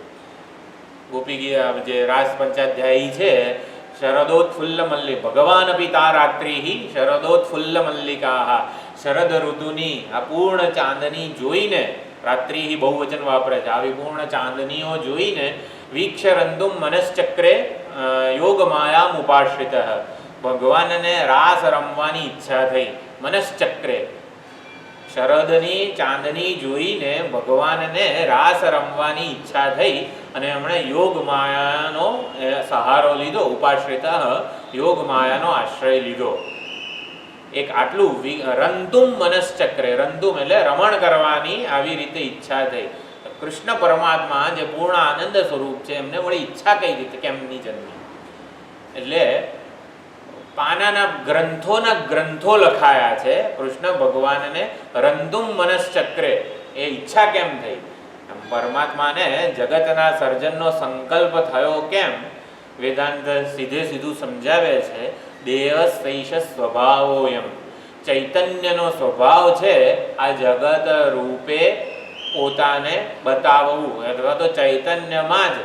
ગોપી જે રાસ પંચાધ્યાયી છે, શરદોત્ફુલ્લ મલ્લિક ભગવાન પિતા રાત્રિ શરદોત્ફુલ્લ મલ્લિકા. શરદ ઋતુની આ પૂર્ણ ચાંદની જોઈને, રાત્રિ બહુવચન વાપરે છે, આવી પૂર્ણ ચાંદનીઓ જોઈને વીક્ષરંદુમ મનશ્ચક્રે યોગ માયામ ઉપાશ્રિત. ભગવાનને રાસ રમવાની ઈચ્છા થઈ મનશ્ચક્રે. શરદની ચાંદની જોઈને ભગવાનને રાસ રમવાની ઈચ્છા થઈ અને એમણે યોગ માયાનો સહારો લીધો. ઉપાશ્રિત યોગ માયાનો આશ્રય લીધો. એક આટલું રંતુમ મનશ્ચક્રે, રંતુમ એટલે રમણ કરવાની આવી રીતે ઈચ્છા થઈ. કૃષ્ણ પરમાત્મા જે પૂર્ણ આનંદ સ્વરૂપ છે એમને વળી ઈચ્છા કઈ રીતે કેમની જન્મી? એટલે પાનાના ગ્રંથો લખાયા છે. કૃષ્ણ ભગવાનને રંતુમ મનશ્ચક્રે એ ઈચ્છા કેમ થઈ? પરમાત્માને જગતના સર્જનનો સંકલ્પ થયો કેમ? વેદાંત સીધું સમજાવે છે. દેવસ્યૈષ સ્વભાવોયમ. ચૈતન્યનો સ્વભાવ છે આ જગત રૂપે પોતાને બતાવવું, અથવા તો ચૈતન્યમાં જ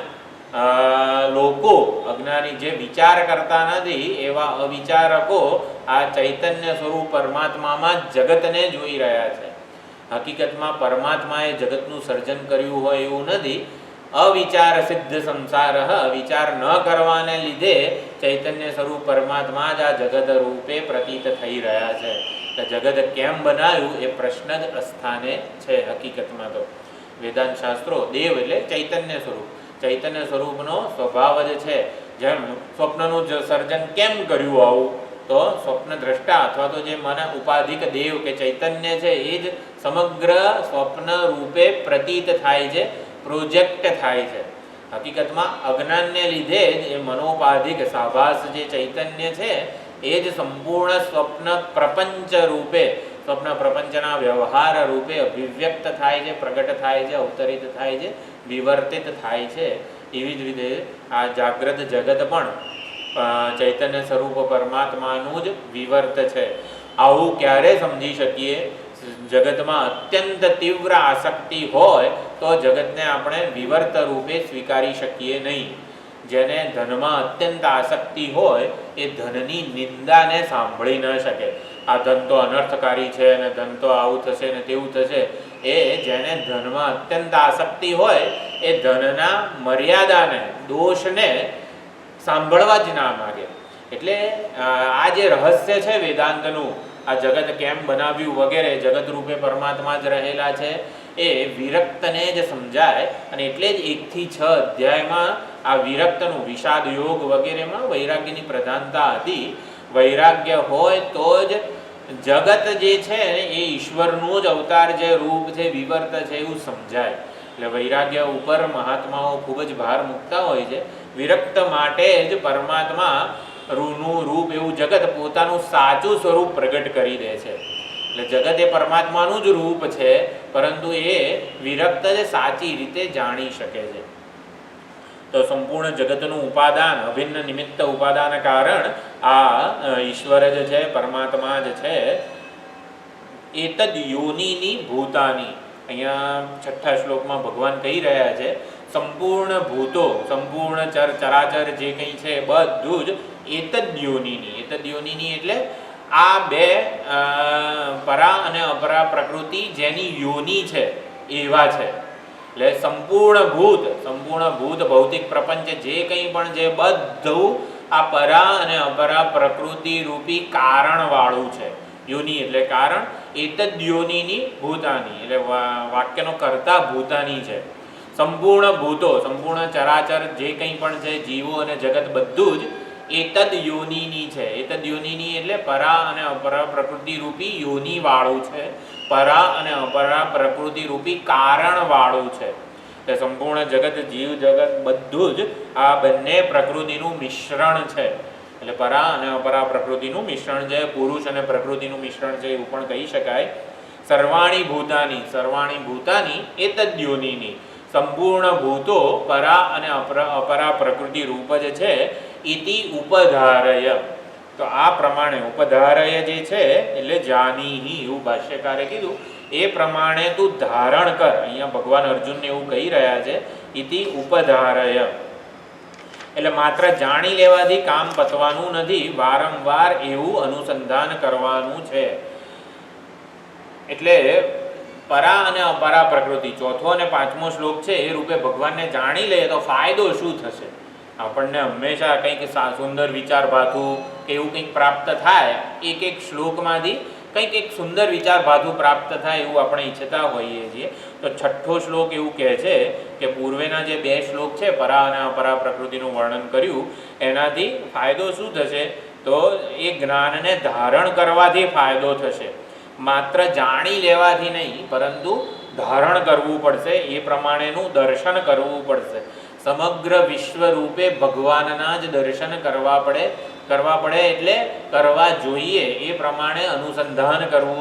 લોકો અજ્ઞાની જે વિચાર કરતા નથી એવા અવિચારકો આ ચૈતન્ય સ્વરૂપ પરમાત્મામાં જગતને જોઈ રહ્યા છે. હકીકતમાં પરમાત્માએ જગતનું સર્જન કર્યું હોય એવું નથી. અવિચાર સિદ્ધ સંસાર, વિચાર ન કરવાને લીધે ચૈતન્ય સ્વરૂપ પરમાત્મા જ આ જગત રૂપે પ્રતીત થઈ રહ્યા છે. જગત કેમ બનાવ્યું એ પ્રશ્ન જ અસ્થાને છે. હકીકતમાં તો વેદાંત શાસ્ત્રો દેવ એટલે ચૈતન્ય સ્વરૂપ, ચૈતન્ય સ્વરૂપનો સ્વભાવ જ છે. જેમ સ્વપ્નનું સર્જન કેમ કર્યું આવું? તો સ્વપ્ન દ્રષ્ટા અથવા તો જે મન ઉપાધિક દેવ કે ચૈતન્ય છે એ જ સમગ્ર સ્વપ્ન રૂપે પ્રતીત થાય છે, પ્રોજેક્ટ થાય છે. હકીકતમાં અજ્ઞાનને લીધે જ એ મનોપાધિક સાભાસ જે ચૈતન્ય છે એ જ સંપૂર્ણ સ્વપ્ન પ્રપંચ રૂપે, સ્વપ્ન પ્રપંચના વ્યવહાર રૂપે અભિવ્યક્ત થાય છે, પ્રગટ થાય છે, અવતરિત થાય છે, વિવર્તિત થાય છે. એવી જ રીતે આ જાગ્રત જગત પણ ચૈતન્ય સ્વરૂપ પરમાત્માનું જ વિવર્ત છે. આવું ક્યારે સમજી શકીએ? જગતમાં અત્યંત તીવ્ર આસક્તિ હોય તો જગતને આપણે વિવર્ત રૂપે સ્વીકારી શકીએ નહીં. જેને ધનમાં અત્યંત આસક્તિ હોય એ ધનની નિંદાને સાંભળી ન શકે. આ ધન તો અનર્થકારી છે અને ધન તો આવું થશે ને તેવું થશે, એ જેને ધનમાં અત્યંત આસક્તિ હોય એ ધનના મર્યાદાને, દોષને સાંભળવા જ ના માગે. એટલે આ જે રહસ્ય છે વેદાંતનું, આ જગત કેમ બનાવ્યું વગેરે, જગત રૂપે પરમાત્મા જ રહેલા છે, એ વિરક્તને જ સમજાય. અને એટલે જ 1 થી 6 અધ્યાયમાં આ વિરક્તનું વિષાદ યોગ વગેરેમાં વૈરાગ્યની પ્રધાનતા હતી. વૈરાગ્ય હોય તો જ જગત જે છે એ ઈશ્વરનું જ અવતાર છે, રૂપ છે, વિવર્ત છે એવું સમજાય. એટલે વૈરાગ્ય ઉપર મહાત્માઓ ખૂબ જ ભાર મૂકતા હોય છે. વિરક્ત માટે જ પરમાત્મા નું રૂપ એવું જગત પોતાનું સાચું સ્વરૂપ પ્રગટ કરી દે છે. એટલે જગત એ પરમાત્માનું જ રૂપ છે, પરંતુ એ વિરક્ત જ સાચી રીતે જાણી શકે છે. તો સંપૂર્ણ જગતનું ઉપાદાન, અભિન્ન નિમિત્ત ઉપાદાન કારણ આ ઈશ્વર જ છે, પરમાત્મા જ છે. એતદ યોનિની ભૂતાની, અહીંયા 6થા શ્લોકમાં ભગવાન કહી રહ્યા છે સંપૂર્ણ ભૂતો, સંપૂર્ણ ચરાચર જે કંઈ છે બધું જ એતદ યોનિની. એતદ યોનિની એટલે આ બે પરા અને અપરા પ્રકૃતિ જેની યોની છે એવા છે. એટલે સંપૂર્ણ ભૂત ભૌતિક પ્રપંચ જે કંઈ પણ છે બધું આ પરા અને અપરા પ્રકૃતિ રૂપી કારણવાળું છે. યોની એટલે કારણ. એતદ યોનિની ભૂતાની એટલે વાક્યનો કર્તા ભૂતાની છે. સંપૂર્ણ ભૂતો, સંપૂર્ણ ચરાચર જે કંઈ પણ છે, જીવો અને જગત બધું જ એતદ યોનિની છે. એતદ યોનિની એટલે પરા અને અપરા પ્રકૃતિ રૂપી યોની વાળું છે, પરા અને અપરા પ્રકૃતિ રૂપી કારણ વાળું છે. એટલે સંપૂર્ણ જગત, જીવ જગત બધું જ આ બંને પ્રકૃતિનું મિશ્રણ છે. એટલે પરા અને અપરા પ્રકૃતિનું મિશ્રણ છે, પુરુષ અને પ્રકૃતિનું મિશ્રણ છે એવું પણ કહી શકાય. સર્વાણી ભૂતાની એતદ યોનિની, સંપૂર્ણ ભૂતો પરા અને અપરા પ્રકૃતિ રૂપ જ છે. ઇતિ ઉપધારય, તો આ પ્રમાણે ઉપધારય જે છે એટલે જાનીહી એવું ભાષ્યકારે કીધું, એ પ્રમાણે તું ધારણ કર. અહીંયા ભગવાન અર્જુનને એવું કહી રહ્યા છે. ઇતિ ઉપધારય એટલે માત્ર જાણી લેવાથી કામ પતવાનું નથી, વારંવાર એવું અનુસંધાન કરવાનું છે. એટલે પરા અને અપરા પ્રકૃતિ 4થો અને 5મો શ્લોક છે એ રૂપે ભગવાનને જાણી લઈએ તો ફાયદો શું થશે? આપણને હંમેશા કંઈક સુંદર વિચાર ભાથું કે એવું કંઈક પ્રાપ્ત થાય, એક શ્લોકમાંથી કંઈક એક સુંદર વિચાર ભાથું પ્રાપ્ત થાય એવું આપણે ઈચ્છતા હોઈએ છીએ. તો 6થો શ્લોક એવું કહે છે કે પૂર્વેના જે 2 શ્લોક છે પરા અને અપરા પ્રકૃતિનું વર્ણન કર્યું, એનાથી ફાયદો શું થશે? તો એ જ્ઞાનને ધારણ કરવાથી ફાયદો થશે. માત્ર જાણી લેવાથી નહીં, પરંતુ ધારણ કરવું પડશે, એ પ્રમાણેનું દર્શન કરવું પડશે. સમગ્ર વિશ્વ રૂપે ભગવાનના જ દર્શન કરવા પડે એટલે કરવા જોઈએ, એ પ્રમાણે અનુસંધાન કરવું